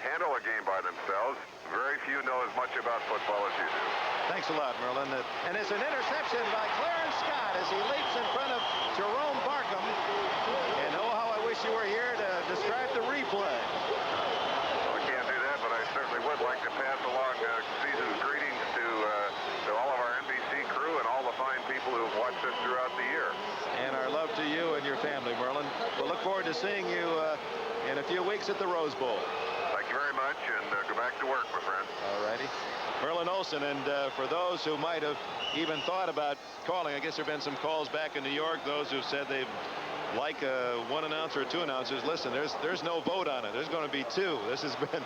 handle a game by themselves. Very few know as much about football as you do. Thanks a lot, Merlin. And it's an interception by Clarence Scott as he leaps in front of Jerome Barkham. And oh, how I wish you were here to describe the replay. Well, I can't do that, but I certainly would like to pass along season's greetings to all of our NBC crew and all the fine people who have watched us throughout the year. And our love to you and your family, Merlin. We'll look forward to seeing you in a few weeks at the Rose Bowl. Thank you very much, and go back to work, my friend. All righty. Merlin Olsen, and for those who might have even thought about calling, I guess there have been some calls back in New York, those who've said they'd like one announcer or two announcers. Listen, there's no vote on it. There's going to be two. This has been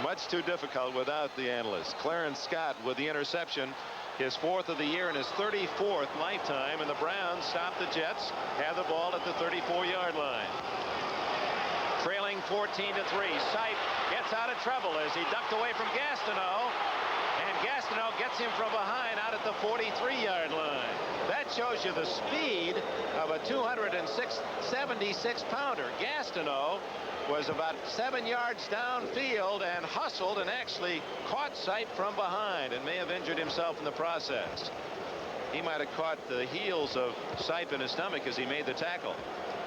much too difficult without the analysts. Clarence Scott with the interception, his 4th of the year and his 34th lifetime, and the Browns stop the Jets, have the ball at the 34-yard line. Trailing 14-3. Sipe gets out of trouble as he ducked away from Gastineau. And Gastineau gets him from behind out at the 43-yard line. That shows you the speed of a 276-pounder. Gastineau was about 7 yards downfield and hustled and actually caught Sipe from behind and may have injured himself in the process. He might have caught the heels of Sipe in his stomach as he made the tackle.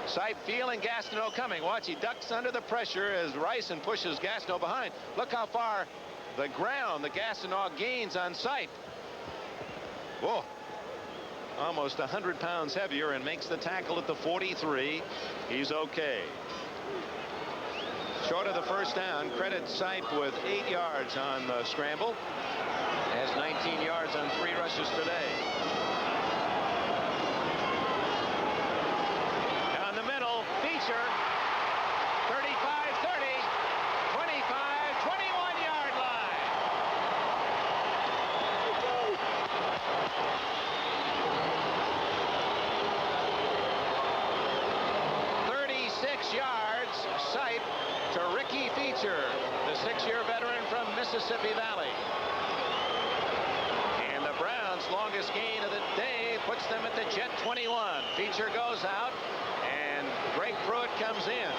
Sipe feeling Gastineau coming. Watch, he ducks under the pressure as Ryson pushes Gastineau behind. Look how far the ground the Gastineau gains on Sipe. Whoa. Almost 100 pounds heavier and makes the tackle at the 43. He's okay. Short of the first down. Credit Sipe with 8 yards on the scramble. Has 19 yards on 3 rushes today. Down the middle, Feature. 35-30. 25-21-yard line. 36 yards. Sipe to Ricky Feature, the 6-year veteran from Mississippi Valley. And the Browns' longest gain of the day puts them at the Jet 21. Feature goes out, and Greg Pruitt comes in.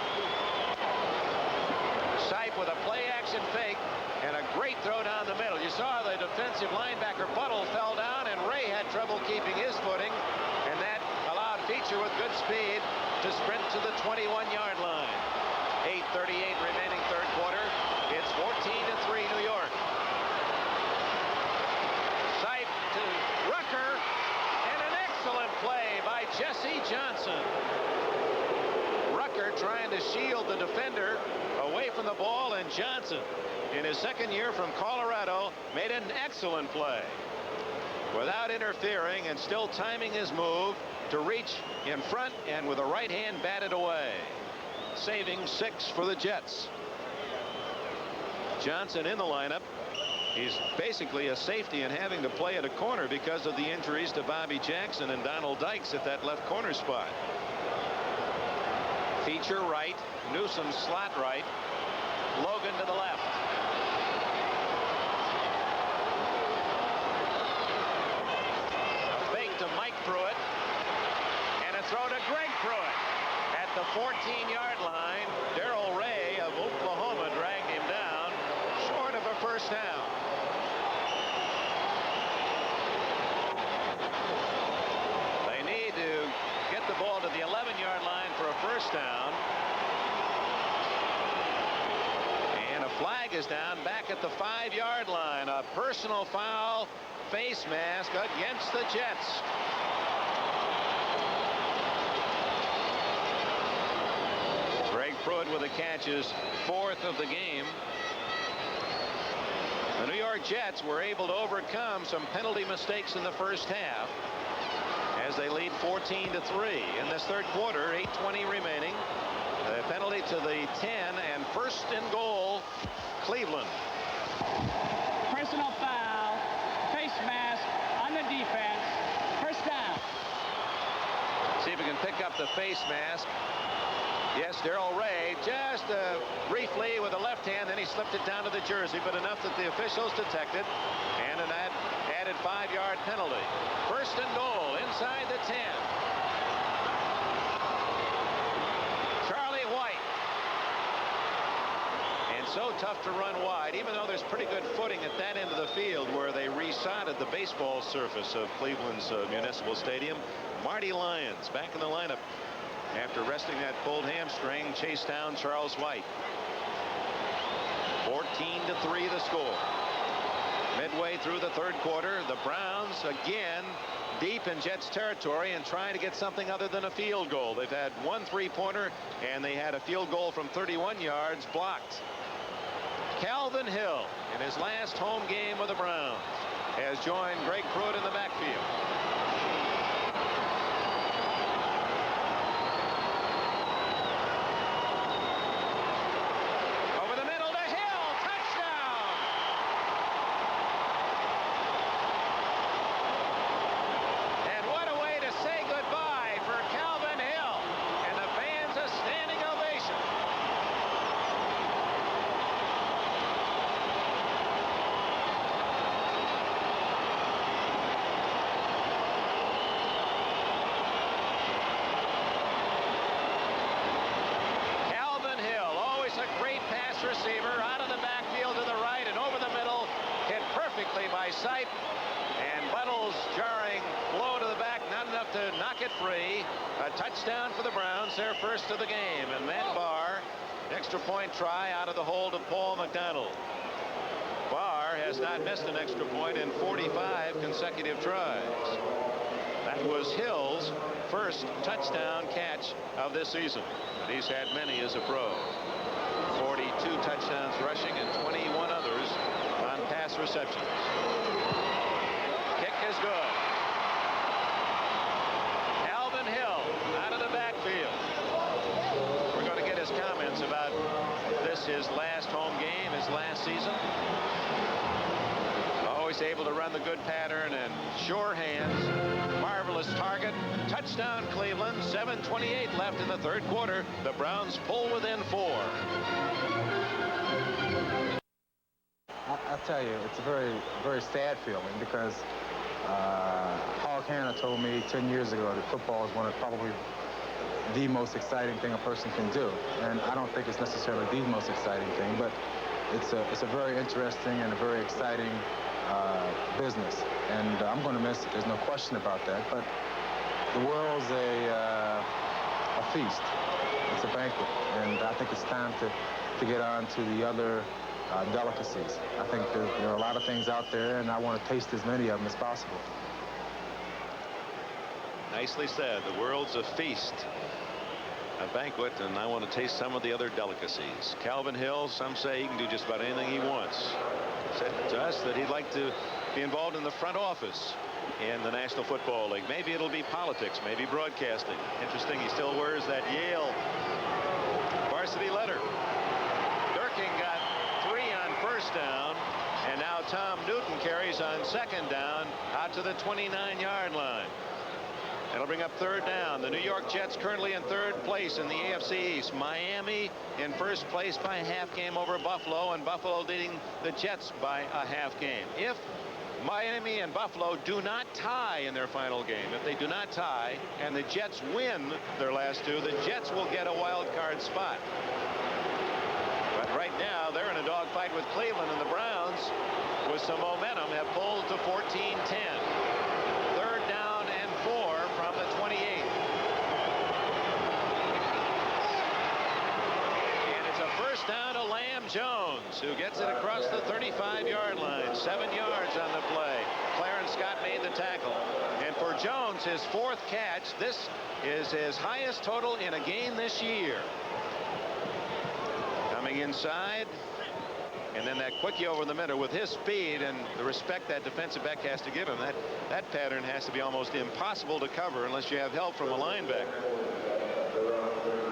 Sipe with a play-action fake and a great throw down the middle. You saw the defensive linebacker Buttle fell down, and Ray had trouble keeping his footing, and that allowed Feature with good speed to sprint to the 21-yard line. 8:38 remaining third quarter. It's 14-3 New York. Sipe to Rucker, and an excellent play by Jesse Johnson. Rucker trying to shield the defender away from the ball, and Johnson, in his second year from Colorado, made an excellent play without interfering and still timing his move to reach in front and with the right hand batted away. Saving 6 for the Jets. Johnson in the lineup. He's basically a safety and having to play at a corner because of the injuries to Bobby Jackson and Donald Dykes at that left corner spot. Feature right, Newsom slot right, Logan to the left. A fake to Mike Pruitt, and a throw to Greg Pruitt. At the 14-yard line, Darrell Ray of Oklahoma dragged him down short of a first down. They need to get the ball to the 11-yard line for a first down. And a flag is down back at the 5-yard line. A personal foul, face mask against the Jets. Pruitt with the catches, 4th of the game. The New York Jets were able to overcome some penalty mistakes in the first half as they lead 14-3 in this third quarter. 8:20 remaining. The penalty to the 10 and first and goal, Cleveland. Personal foul, face mask on the defense, first down. See if we can pick up the face mask. Yes, Darrell Ray just briefly with the left hand, then he slipped it down to the jersey, but enough that the officials detected, and an added 5-yard penalty. First and goal inside the 10. Charlie White. And so tough to run wide, even though there's pretty good footing at that end of the field where they resodded the baseball surface of Cleveland's Municipal Stadium. Marty Lyons back in the lineup after resting that pulled hamstring. Chased down Charles White. 14-3 the score. Midway through the third quarter, the Browns again deep in Jets territory and trying to get something other than a field goal. They've had 1 3-pointer, and they had a field goal from 31 yards blocked. Calvin Hill, in his last home game with the Browns, has joined Greg Pruitt in the backfield. receiver out of the backfield to the right and over the middle, hit perfectly by Sipe. And Buttle's jarring blow to the back, not enough to knock it free. A touchdown for the Browns, their first of the game. And Matt Barr, extra point try out of the hold of Paul McDonald. Barr has not missed an extra point in 45 consecutive tries. That was Hill's first touchdown catch of this season. And he's had many as a pro. 42 touchdowns rushing and 21 others on pass receptions. Kick is good. Calvin Hill out of the backfield. We're going to get his comments about this, his last home game, his last season. Always able to run the good pattern and sure hands. Marvelous target. Touchdown Cleveland. 7:28 left in the third quarter. The Browns pull within 4. I'll tell you, it's a very, very sad feeling because Hog Hanna told me 10 years ago that football is probably the most exciting thing a person can do. And I don't think it's necessarily the most exciting thing, but it's a very interesting and a very exciting business. And I'm going to miss it. There's no question about that. But the world's a feast. It's a banquet. And I think it's time to get on to the other delicacies. I think there are a lot of things out there, and I want to taste as many of them as possible. Nicely said. The world's a feast, a banquet, and I want to taste some of the other delicacies. Calvin Hill, some say he can do just about anything he wants. Said to us that he'd like to be involved in the front office in the National Football League. Maybe it'll be politics, maybe broadcasting. Interesting, he still wears that Yale varsity letter. Dierking got 3 on first down, and now Tom Newton carries on second down out to the 29-yard line. It'll bring up third down. The New York Jets currently in third place in the AFC East. Miami in first place by a half game over Buffalo, and Buffalo leading the Jets by a half game. If Miami and Buffalo do not tie in their final game, if they do not tie and the Jets win their last 2, the Jets will get a wild card spot. But right now they're in a dogfight with Cleveland, and the Browns, with some momentum, have pulled to 14-10. Third down and 4 from the 28. And it's a first down to Lamb Jones, who gets it across the 35-yard line. 7 yards on the play. Clarence Scott made the tackle. And for Jones, his 4th catch, this is his highest total in a game this year. Coming inside, and then that quickie over the middle with his speed and the respect that defensive back has to give him. That pattern has to be almost impossible to cover unless you have help from a linebacker.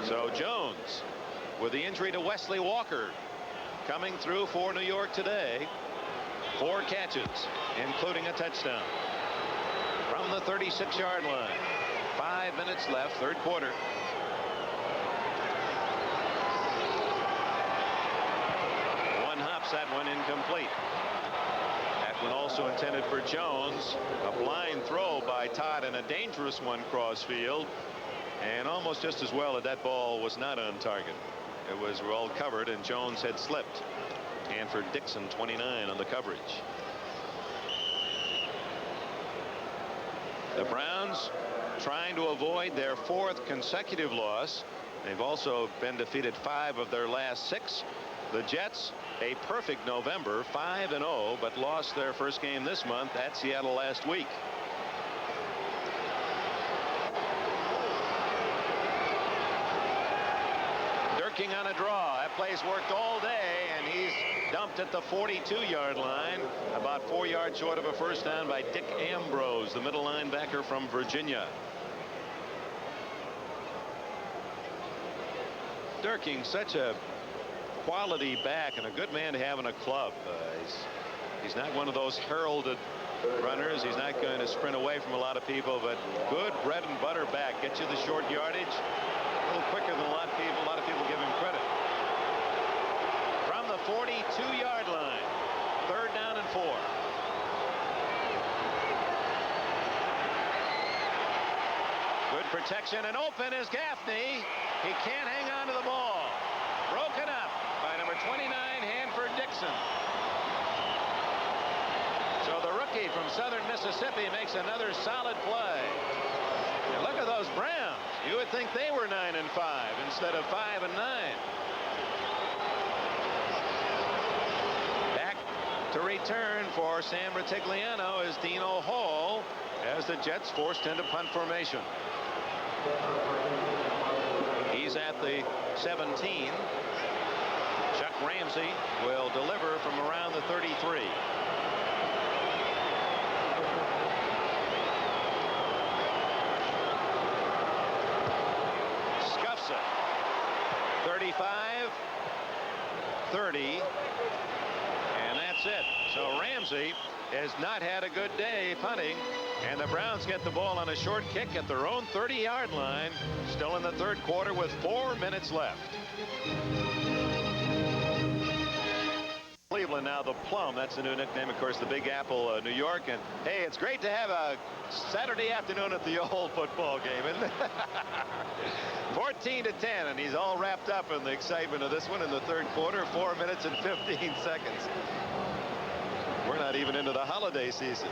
So Jones, with the injury to Wesley Walker, coming through for New York today. 4 catches, including a touchdown. From the 36-yard line. 5 minutes left, third quarter. One hops that one incomplete. That one also intended for Jones. A blind throw by Todd and a dangerous one cross field. And almost just as well that ball was not on target. It was well covered, and Jones had slipped. And for Dixon, 29 on the coverage. The Browns trying to avoid their 4th consecutive loss. They've also been defeated 5 of their last 6. The Jets, a perfect November, 5-0, but lost their first game this month at Seattle last week. Dierking on a draw. That play's worked all day, and he's dumped at the 42-yard line, about 4 yards short of a first down by Dick Ambrose, the middle linebacker from Virginia. Dierking, such a quality back and a good man to have in a club. He's not one of those heralded runners. He's not going to sprint away from a lot of people, but good bread and butter back. Get you the short yardage. A little quicker than a lot of people give him credit. From the 42-yard line, third down and 4. Good protection, and open is Gaffney. He can't hang on to the ball. Broken up by number 29, Reed from Southern Mississippi makes another solid play. And look at those Browns. You would think they were 9-5 instead of 5-9. Back to return for San Ratigliano is Dino Hall as the Jets forced into punt formation. He's at the 17. Chuck Ramsey will deliver from around the 33. Scuffs it. 35, 30, and that's it. So Ramsey has not had a good day punting, and the Browns get the ball on a short kick at their own 30-yard line, still in the third quarter with 4 minutes left. Cleveland now the Plum. That's the new nickname, of course, the Big Apple, New York. And hey, it's great to have a Saturday afternoon at the old football game, isn't it? 14-10, and he's all wrapped up in the excitement of this one in the third quarter. 4 minutes and 15 seconds. We're not even into the holiday season.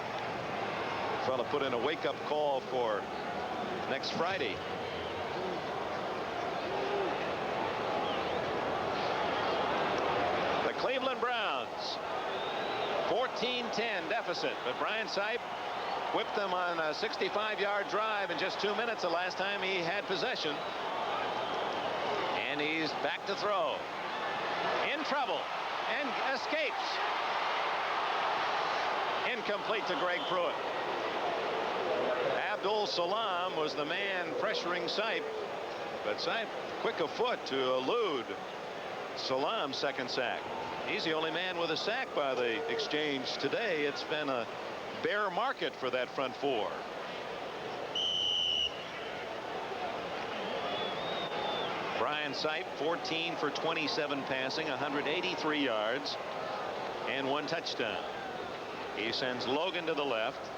Fella put in a wake-up call for next Friday. The Cleveland Browns 14-10 deficit, but Brian Sipe whipped them on a 65-yard drive in just 2 minutes the last time he had possession. And he's back to throw. In trouble and escapes. Incomplete to Greg Pruitt. Abdul Salam was the man pressuring Sipe, but Sipe quick of foot to elude Salam's second sack. He's the only man with a sack by the exchange today. It's been a bear market for that front four. Brian Sipe 14 for 27 passing, 183 yards and 1 touchdown. He sends Logan to the left.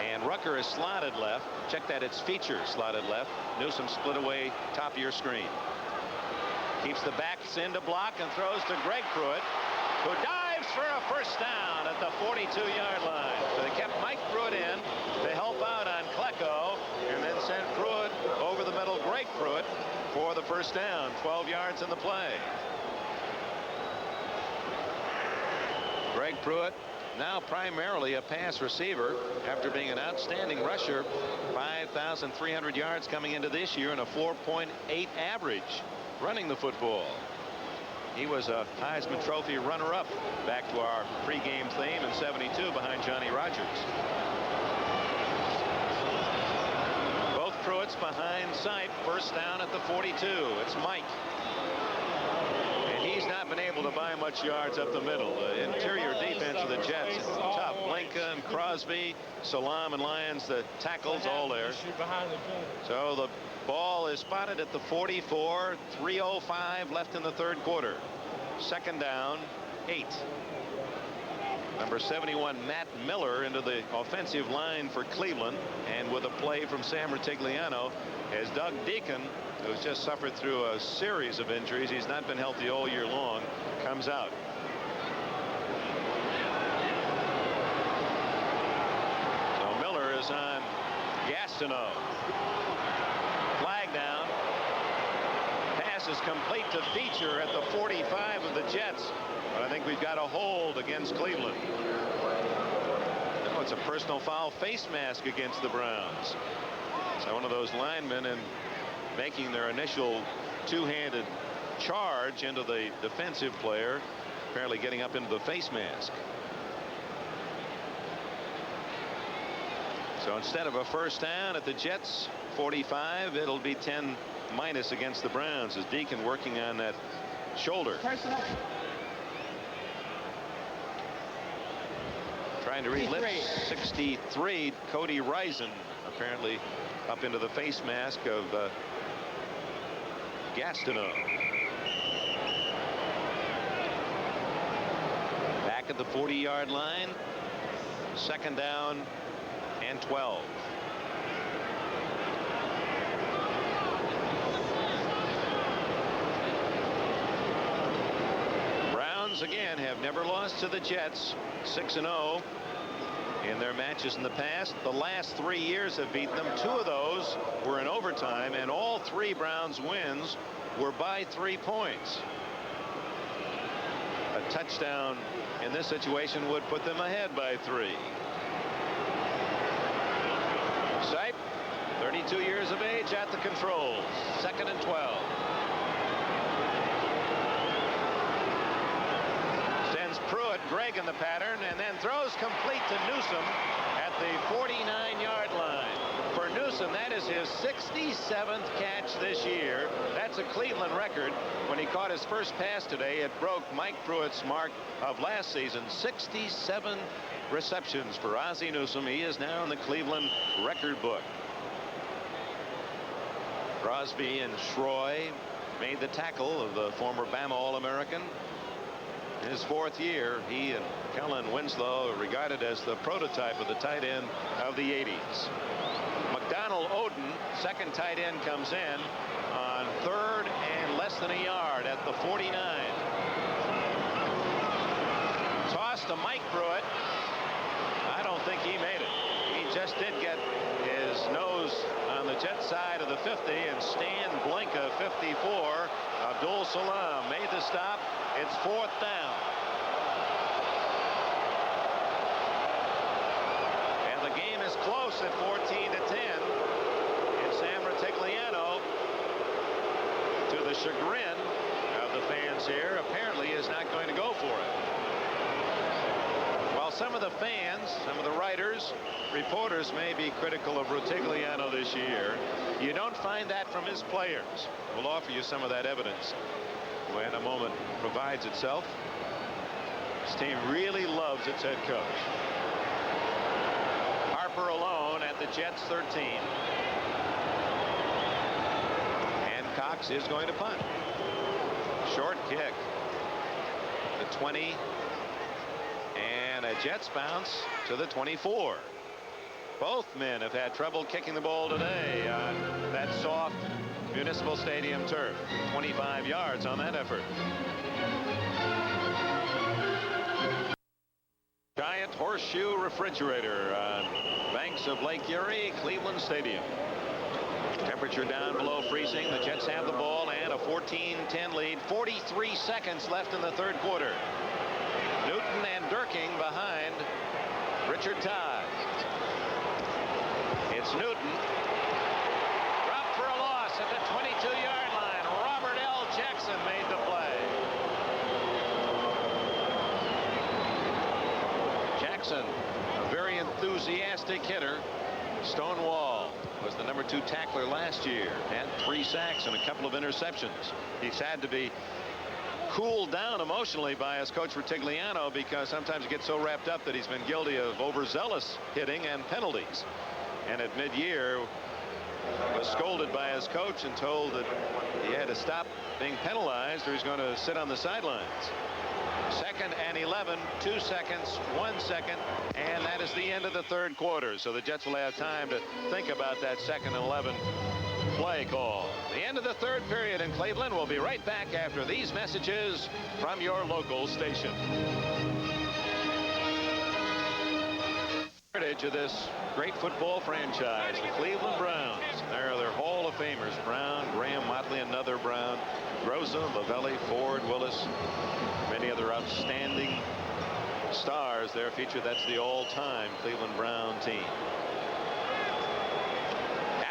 And Rucker is slotted left. Check that, it's feature slotted left. Newsom split away top of your screen. Keeps the backs in to block and throws to Greg Pruitt, who dives for a first down at the 42-yard line. So they kept Mike Pruitt in to help out on Klecko, and then sent Pruitt over the middle, Greg Pruitt, for the first down. 12 yards in the play. Greg Pruitt now primarily a pass receiver after being an outstanding rusher. 5,300 yards coming into this year and a 4.8 average running the football. He was a Heisman Trophy runner-up, back to our pregame theme, in '72 behind Johnny Rodgers. Both Pruitts behind Sipe. First down at the 42. It's Mike. And he's not been able to buy much yards up the middle. The interior defense of the Jets is tough. Lincoln, Crosby, Salam, and Lyons, the tackles all there. So the ball is spotted at the 44. 3:05 left in the third quarter. Second down, 8. Number 71, Matt Miller, into the offensive line for Cleveland, and with a play from Sam Ratigliano as Doug Dierking, who's just suffered through a series of injuries, he's not been healthy all year long, comes out. So Miller is on Gastineau. Flag down. Pass is complete to feature at the 45 of the Jets. But I think we've got a hold against Cleveland. Oh, it's a personal foul face mask against the Browns. So one of those linemen, and making their initial two-handed charge into the defensive player, apparently getting up into the face mask. So instead of a first down at the Jets 45, it'll be 10 minus against the Browns as Dierking working on that shoulder. Trying to relift 63, Cody Risen, apparently up into the face mask of Gastineau. Back at the 40-yard line. Second down and 12. Browns again have never lost to the Jets. 6-0 in their matches in the past. The last 3 years have beaten them. 2 of those were in overtime, and all 3 Browns wins were by 3 points. A touchdown in this situation would put them ahead by 3. Sipe, 32 years of age, at the controls. 2nd and 12. Sends Pruitt, Gregg in the pattern, and then throws complete to Newsome at the 49-yard line. For Newsome, that is his 67th catch this year. That's a Cleveland record. When he caught his first pass today, it broke Mike Pruitt's mark of last season. 67 receptions for Ozzie Newsome. He is now in the Cleveland record book. Crosby and Schroy made the tackle of the former Bama All-American. In his 4th year, he and Kellen Winslow are regarded as the prototype of the tight end of the 80s. McDonald Oden, second tight end, comes in on 3rd and less than a yard at the 49. Toss to Mike Pruitt. I don't think he made it. He just did get his nose on the Jet side of the 50, and Stan Blinka, 54. Abdul Salam made the stop. It's 4th down. And the game is close at 14-10. And Sam Rutigliano, to the chagrin of the fans here, apparently is not going to go for it. While some of the fans, some of the writers, reporters may be critical of Rutigliano this year, you don't find that from his players. We'll offer you some of that evidence when a moment provides itself. This team really loves its head coach. Harper alone at the Jets 13. And Cox is going to punt. Short kick. The 20. And a Jets bounce to the 24. Both men have had trouble kicking the ball today on that soft Municipal Stadium turf. 25 yards on that effort. Giant horseshoe refrigerator on banks of Lake Erie, Cleveland Stadium. Temperature down below freezing. The Jets have the ball and a 14-10 lead. 43 seconds left in the 3rd quarter. Newton and Dierking behind Richard Todd. It's Newton. Dropped for a loss at the 22-yard line. Robert L. Jackson made the play. Jackson, a very enthusiastic hitter. Stonewall was the number 2 tackler last year. Had 3 sacks and a couple of interceptions. He's had to be cooled down emotionally by his coach Rutigliano, because sometimes he gets so wrapped up that he's been guilty of overzealous hitting and penalties. And at mid-year was scolded by his coach and told that he had to stop being penalized or he's going to sit on the sidelines. 2nd and 11, 2 seconds, 1 second, and that is the end of the 3rd quarter. So the Jets will have time to think about that 2nd and 11 play call. The end of the 3rd period in Cleveland. We'll be right back after these messages from your local station. Heritage of this great football franchise, the Cleveland Browns. There are their Hall of Famers: Brown, Graham, Motley, another Brown, Groza, Lavelli, Ford, Willis, many other outstanding stars there featured. That's the all-time Cleveland Brown team.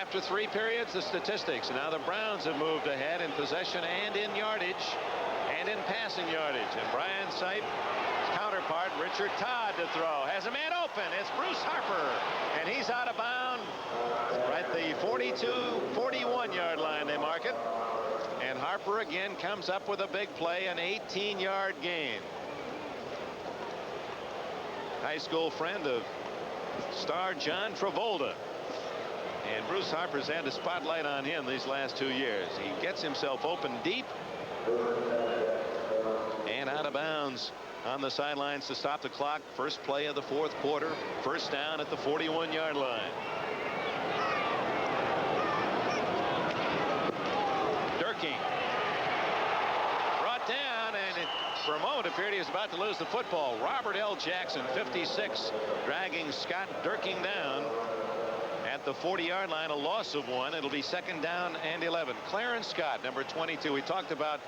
After 3 periods, the statistics. Now the Browns have moved ahead in possession and in yardage and in passing yardage. And Brian Sipe, counterpart Richard Todd to throw. Has a man open. It's Bruce Harper. And he's out of bounds right at the 41-yard line, they mark it. And Harper again comes up with a big play, an 18-yard gain. High school friend of star John Travolta. And Bruce Harper's had a spotlight on him these last 2 years. He gets himself open deep and out of bounds on the sidelines to stop the clock. First play of the 4th quarter. First down at the 41-yard line. Dierking brought down, and For a moment, it appeared he was about to lose the football. Robert L. Jackson, 56, dragging Scott Dierking down at the 40-yard line, a loss of 1. It'll be 2nd down and 11. Clarence Scott, number 22. We talked about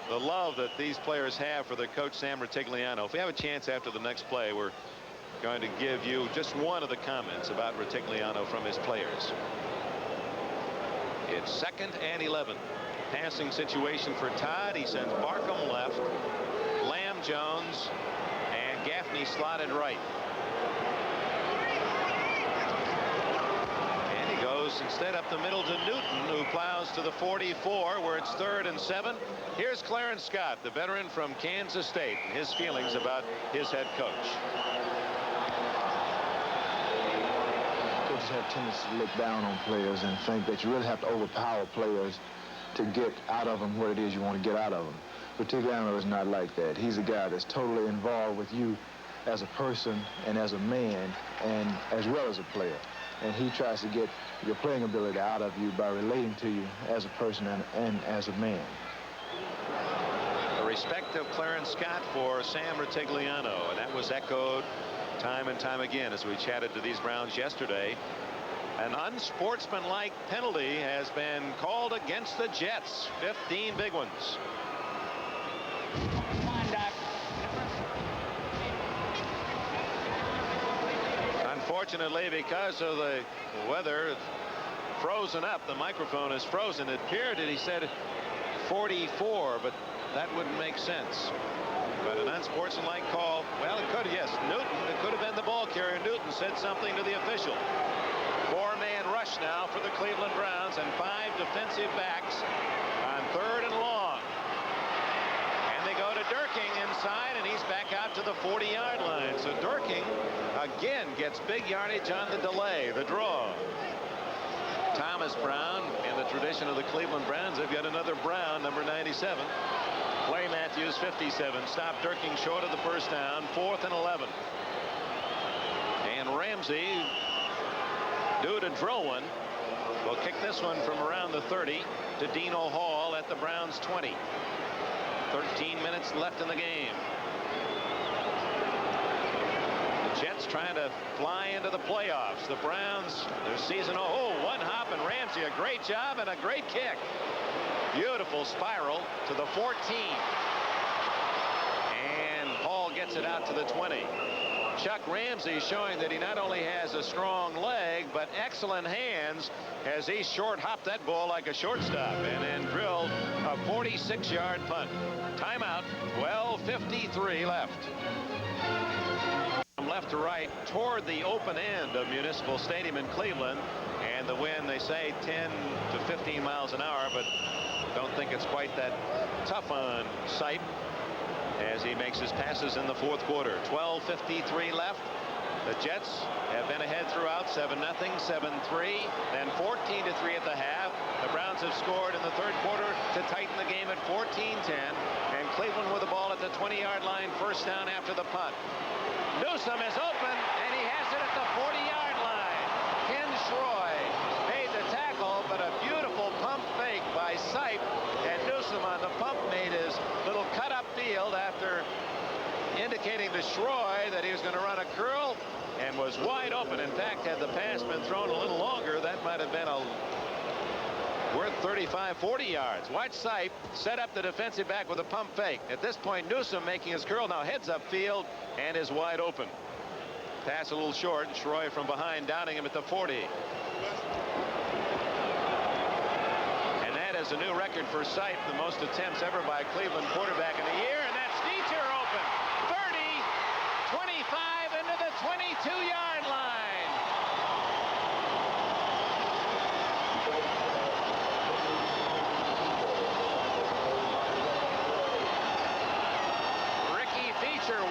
the love that these players have for their coach, Sam Retigliano. If we have a chance after the next play, we're going to give you just one of the comments about Retigliano from his players. It's 2nd and 11. Passing situation for Todd. He sends Barkham left, Lamb Jones, and Gaffney slotted right. And he goes instead up the middle to Newton, who plows to the 44, where it's 3rd and 7. Here's Clarence Scott, the veteran from Kansas State, and his feelings about his head coach. Coaches have a tendency to look down on players and think that you really have to overpower players to get out of them what it is you want to get out of them. Retigliano is not like that. He's a guy that's totally involved with you as a person and as a man and as well as a player. And he tries to get your playing ability out of you by relating to you as a person and as a man. The respect of Clarence Scott for Sam Retigliano, and that was echoed time and time again as we chatted to these Browns yesterday. An unsportsmanlike penalty has been called against the Jets. 15 big ones. Unfortunately, because of the weather frozen up, the microphone is frozen. It appeared that he said 44, but that wouldn't make sense. But an unsportsmanlike call. Well, it could, yes. Newton, it could have been the ball carrier. Newton said something to the official. 4-man rush now for the Cleveland Browns and 5 defensive backs on 3rd and long. And they go to Dierking inside, and he's back out to the 40-yard line. So Dierking again gets big yardage on the delay, the draw. Thomas Brown, in the tradition of the Cleveland Browns, they've got another Brown, number 97. Clay Matthews, 57. Stop Dierking short of the first down. 4th and 11. And Ramsey, due to drill one, will kick this one from around the 30 to Dino Hall at the Browns 20. 13 minutes left in the game. The Jets trying to fly into the playoffs. The Browns, their season, one hop, and Ramsey, a great job and a great kick. Beautiful spiral to the 14. And Hall gets it out to the 20. Chuck Ramsey showing that he not only has a strong leg, but excellent hands as he short hopped that ball like a shortstop and then drilled a 46-yard punt. Timeout, 12:53 left. From left to right toward the open end of Municipal Stadium in Cleveland, and the wind, they say 10 to 15 miles an hour, but don't think it's quite that tough on Sipe as he makes his passes in the 4th quarter. 12:53 left. The Jets have been ahead throughout, 7-0, 7-3, then 14-3 at the half. The Browns have scored in the 3rd quarter to tighten the game at 14-10, and Cleveland with the ball at the 20-yard line, 1st down after the punt. Newsome is open, and he has it at the 40-yard line. Ken Schroy made the tackle, but a beautiful pump fake by Sipe, and Newsome on the pump made his little cut up field after indicating to Schroy that he was going to run a curl, and was wide open. In fact, had the pass been thrown a little longer, that might have been worth 35, 40 yards. Watch Sipe set up the defensive back with a pump fake. At this point, Newsome making his curl, now heads up field and is wide open. Pass a little short. Schroy from behind, downing him at the 40. And that is a new record for Sipe, the most attempts ever by a Cleveland quarterback in a year, and that's Feature open. 30, 25 into the 22-yard line.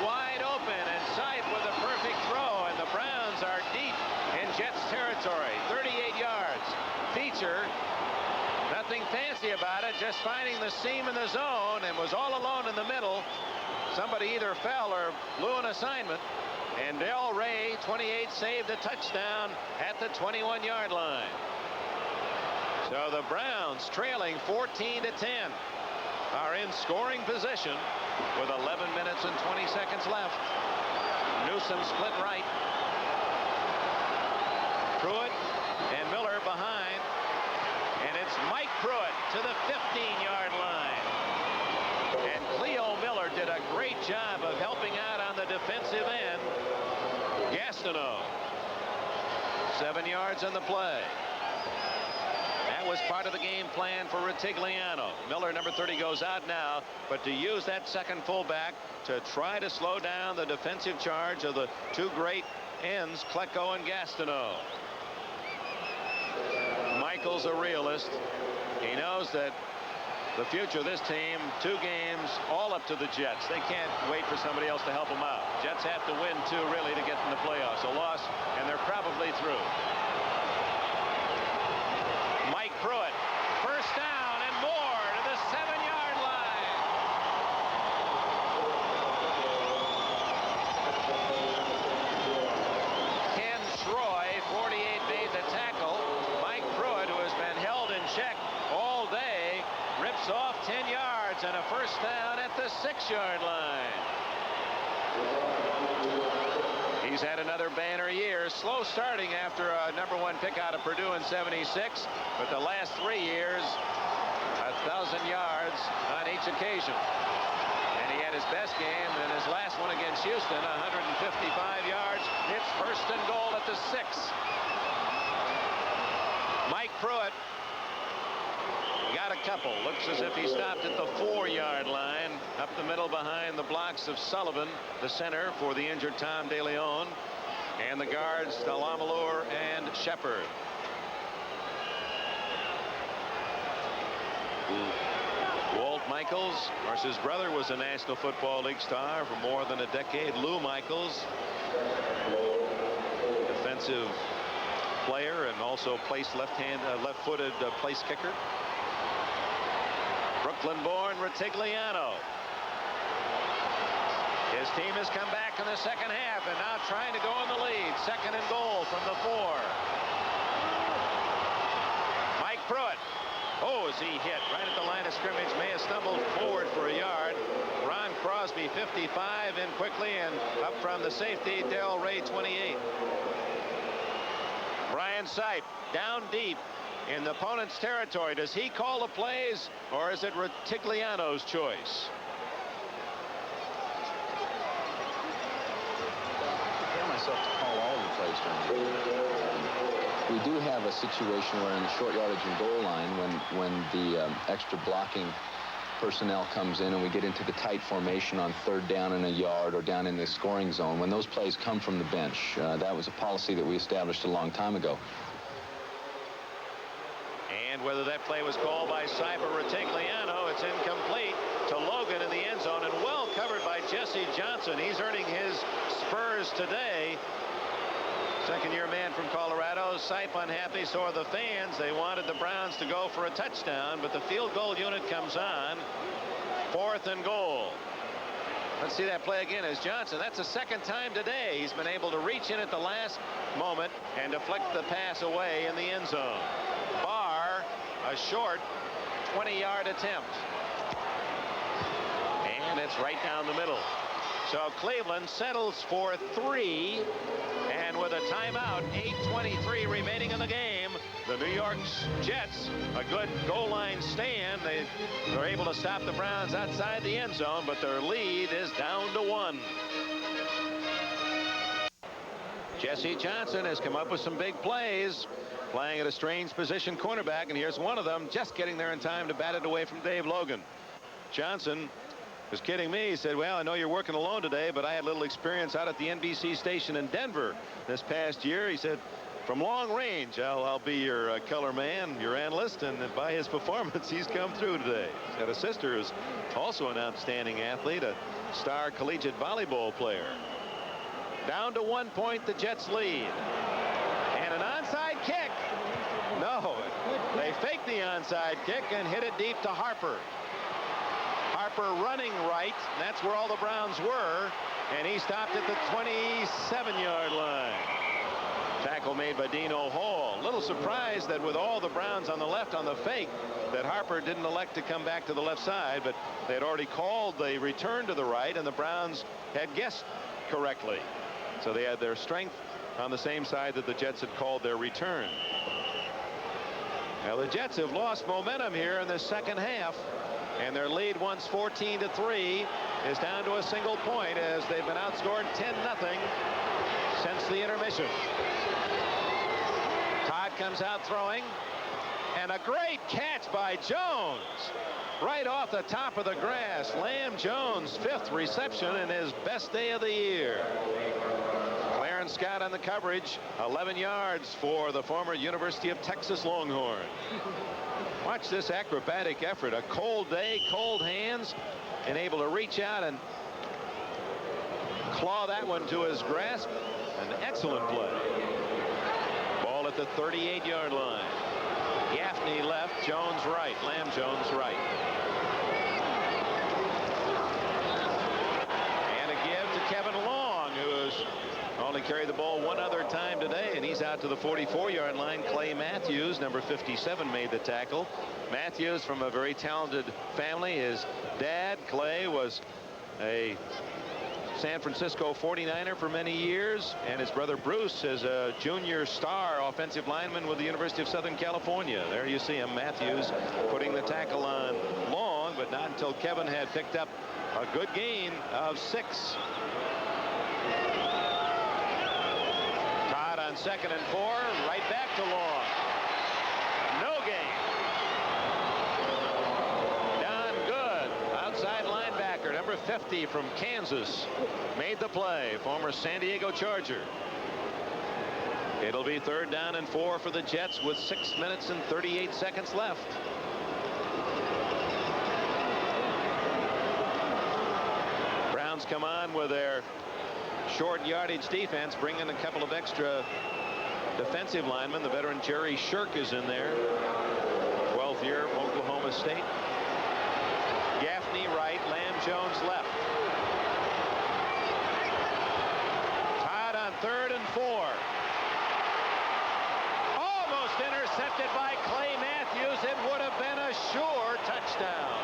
Wide open, and Sipe with a perfect throw, and the Browns are deep in Jets territory. 38 yards. Feature, nothing fancy about it, just finding the seam in the zone, and was all alone in the middle. Somebody either fell or blew an assignment, and Del Ray, 28, saved a touchdown at the 21-yard line. So the Browns trailing 14-10. are in scoring position with 11 minutes and 20 seconds left. Newsom split right. Pruitt and Miller behind. And it's Mike Pruitt to the 15-yard line. And Cleo Miller did a great job of helping out on the defensive end. Gastineau. 7 yards on the play. That was part of the game plan for Rutigliano. Miller, number 30, goes out now, but to use that second fullback to try to slow down the defensive charge of the two great ends, Klecko and Gastineau. Michael's a realist. He knows that the future of this team, 2 games, all up to the Jets. They can't wait for somebody else to help them out. Jets have to win 2 really to get in the playoffs. A loss, and they're probably through. Mike Pruitt, first down and more to the 7-yard line. Ken Schroy, 48, made the tackle. Mike Pruitt, who has been held in check all day, rips off 10 yards and a first down at the 6-yard line. He's had another banner year. Slow starting after a #1 pick out of Purdue in '76, but the last 3 years, 1,000 yards on each occasion. And he had his best game in his last one against Houston, 155 yards. It's first and goal at the 6. Mike Pruitt got a couple. Looks as if he stopped at the 4-yard line, up the middle behind the blocks of Sullivan, the center for the injured Tom DeLeon, and the guards Delamalure and Shepard. Walt Michaels, of course, his brother was a National Football League star for more than a decade. Lou Michaels, defensive player and also left-footed place kicker. Brooklyn-born Rutigliano. His team has come back in the second half and now trying to go in the lead. Second and goal from the 4. Mike Pruitt. Oh, is he hit right at the line of scrimmage? May have stumbled forward for a yard. Ron Crosby, 55, in quickly, and up from the safety, Darrell Ray, 28. Brian Sipe down deep in the opponent's territory. Does he call the plays, or is it Rutigliano's choice? I prepare myself to call all the plays during the game. We do have a situation where in the short yardage and goal line, when the extra blocking personnel comes in and we get into the tight formation on 3rd down and a yard or down in the scoring zone, when those plays come from the bench. That was a policy that we established a long time ago. And whether that play was called by Sipe or Rutigliano, it's incomplete to Logan in the end zone and well covered by Jesse Johnson. He's earning his spurs today. Second-year man from Colorado. Sipe unhappy, so are the fans. They wanted the Browns to go for a touchdown, but the field goal unit comes on. 4th and goal. Let's see that play again as Johnson. That's the second time today he's been able to reach in at the last moment and deflect the pass away in the end zone. Barr, a short 20-yard attempt. And it's right down the middle. So Cleveland settles for 3. And with a timeout, 8:23 remaining in the game, the New York Jets, a good goal line stand. They're able to stop the Browns outside the end zone, but their lead is down to 1. Jesse Johnson has come up with some big plays, playing at a strange position cornerback, and here's one of them just getting there in time to bat it away from Dave Logan. Johnson was kidding me. He said, well, I know you're working alone today, but I had a little experience out at the NBC station in Denver this past year. He said, from long range, I'll be your color man, your analyst, and by his performance, he's come through today. He's got a sister who's also an outstanding athlete, a star collegiate volleyball player. Down to 1 point, the Jets lead. And an onside kick. No, they faked the onside kick and hit it deep to Harper. Harper running right. That's where all the Browns were. And he stopped at the 27-yard line. Tackle made by Dino Hall. Little surprised that with all the Browns on the left on the fake, that Harper didn't elect to come back to the left side, but they had already called the return to the right, and the Browns had guessed correctly. So they had their strength on the same side that the Jets had called their return. Now the Jets have lost momentum here in the second half, and their lead, once 14-3, is down to a single point as they've been outscored 10-0 since the intermission. Todd comes out throwing, and a great catch by Jones right off the top of the grass. Lamb Jones' 5th reception in his best day of the year. Clarence Scott on the coverage. 11 yards for the former University of Texas Longhorn. Watch this acrobatic effort. A cold day, cold hands, and able to reach out and claw that one to his grasp. An excellent play. Ball at the 38-yard line. Gaffney left, Jones right. Lamb Jones right. And a give to Kevin Long, who's only carried the ball one other time today, and he's out to the 44-yard line. Clay Matthews, number 57, made the tackle. Matthews from a very talented family. His dad, Clay, was a San Francisco 49er for many years, and his brother Bruce is a junior star offensive lineman with the University of Southern California. There you see him, Matthews, putting the tackle on Long, but not until Kevin had picked up a good gain of 6. Todd on 2nd and 4, right back to Long. No gain. Don Good, outside linebacker, number 50 from Kansas, made the play. Former San Diego Charger. It'll be 3rd down and 4 for the Jets with 6 minutes and 38 seconds left. Browns come on with their short yardage defense, bringing a couple of extra defensive linemen. The veteran Jerry Shirk is in there. 12th year, Oklahoma State. Gaffney right, Lamb Jones left. Todd on 3rd and 4. Almost intercepted by Clay Matthews. It would have been a sure touchdown.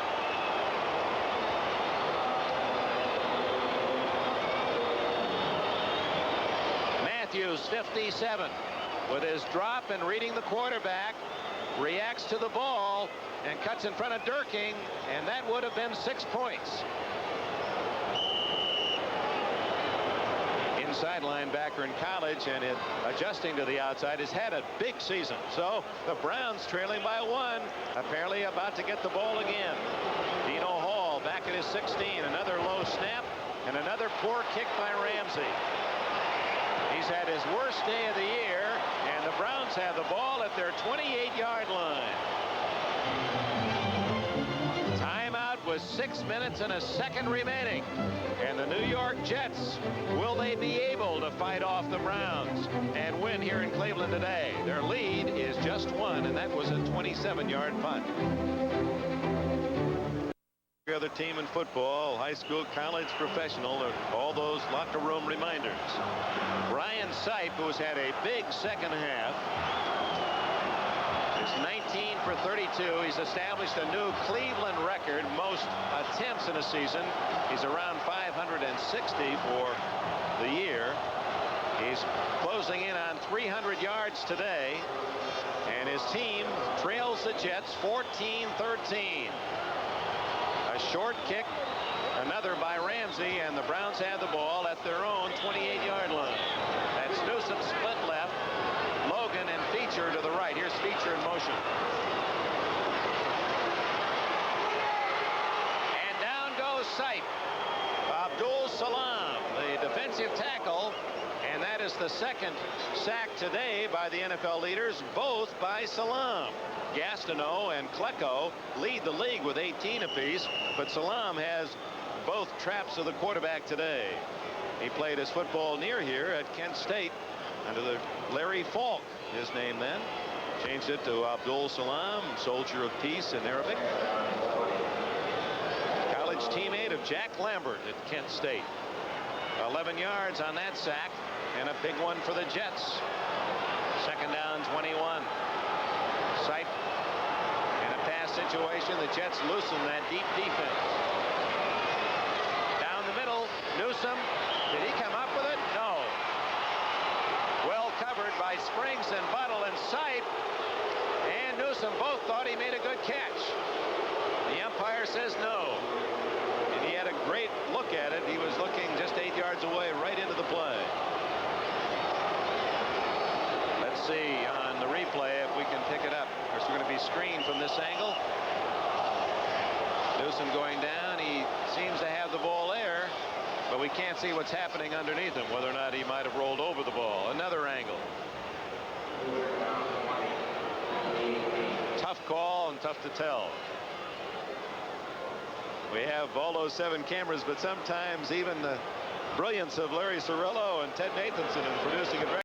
Matthews, 57, with his drop and reading the quarterback, reacts to the ball and cuts in front of Dierking, and that would have been 6 points. Inside linebacker in college, and adjusting to the outside, has had a big season. So the Browns trailing by 1, apparently about to get the ball again. Dino Hall back at his 16, another low snap, and another poor kick by Ramsey. He's had his worst day of the year, and the Browns have the ball at their 28-yard line. Timeout with 6 minutes and a second remaining. And the New York Jets, will they be able to fight off the Browns and win here in Cleveland today? Their lead is just 1, and that was a 27-yard punt. Every other team in football, high school, college, professional, all those locker room reminders. Brian Sipe, who's had a big second half, is 19 for 32. He's established a new Cleveland record, most attempts in a season. He's around 560 for the year. He's closing in on 300 yards today, and his team trails the Jets 14-13. A short kick, another by Ramsey, and the Browns have the ball at their own 28-yard line. That's Newsom split left, Logan and Feature to the right. Here's Feature in motion. And down goes Sipe. Abdul Salam, the defensive tackle, and that is the second sack today by the NFL leaders, both by Salam. Gastineau and Klecko lead the league with 18 apiece, but Salam has both traps of the quarterback today. He played his football near here at Kent State under the Larry Falk, his name then. Changed it to Abdul Salam, soldier of peace in Arabic. College teammate of Jack Lambert at Kent State. 11 yards on that sack, and a big one for the Jets. Second down, 21. Sipe in a pass situation. The Jets loosen that deep defense. Down the middle, Newsome. Did he come up with it? No. Well covered by Springs and Buttle, and Sipe and Newsome both thought he made a good catch. The umpire says no. And he had a great look at it. He was looking just 8 yards away, right into the play. Let's see on the replay if we can pick it up. Of course, we're going to be screened from this angle. Newsome going down. He seems to have the ball there, but we can't see what's happening underneath him, whether or not he might have rolled over the ball. Another angle. Tough call and tough to tell. We have all those 7 cameras, but sometimes even the brilliance of Larry Cirillo and Ted Nathanson in producing it.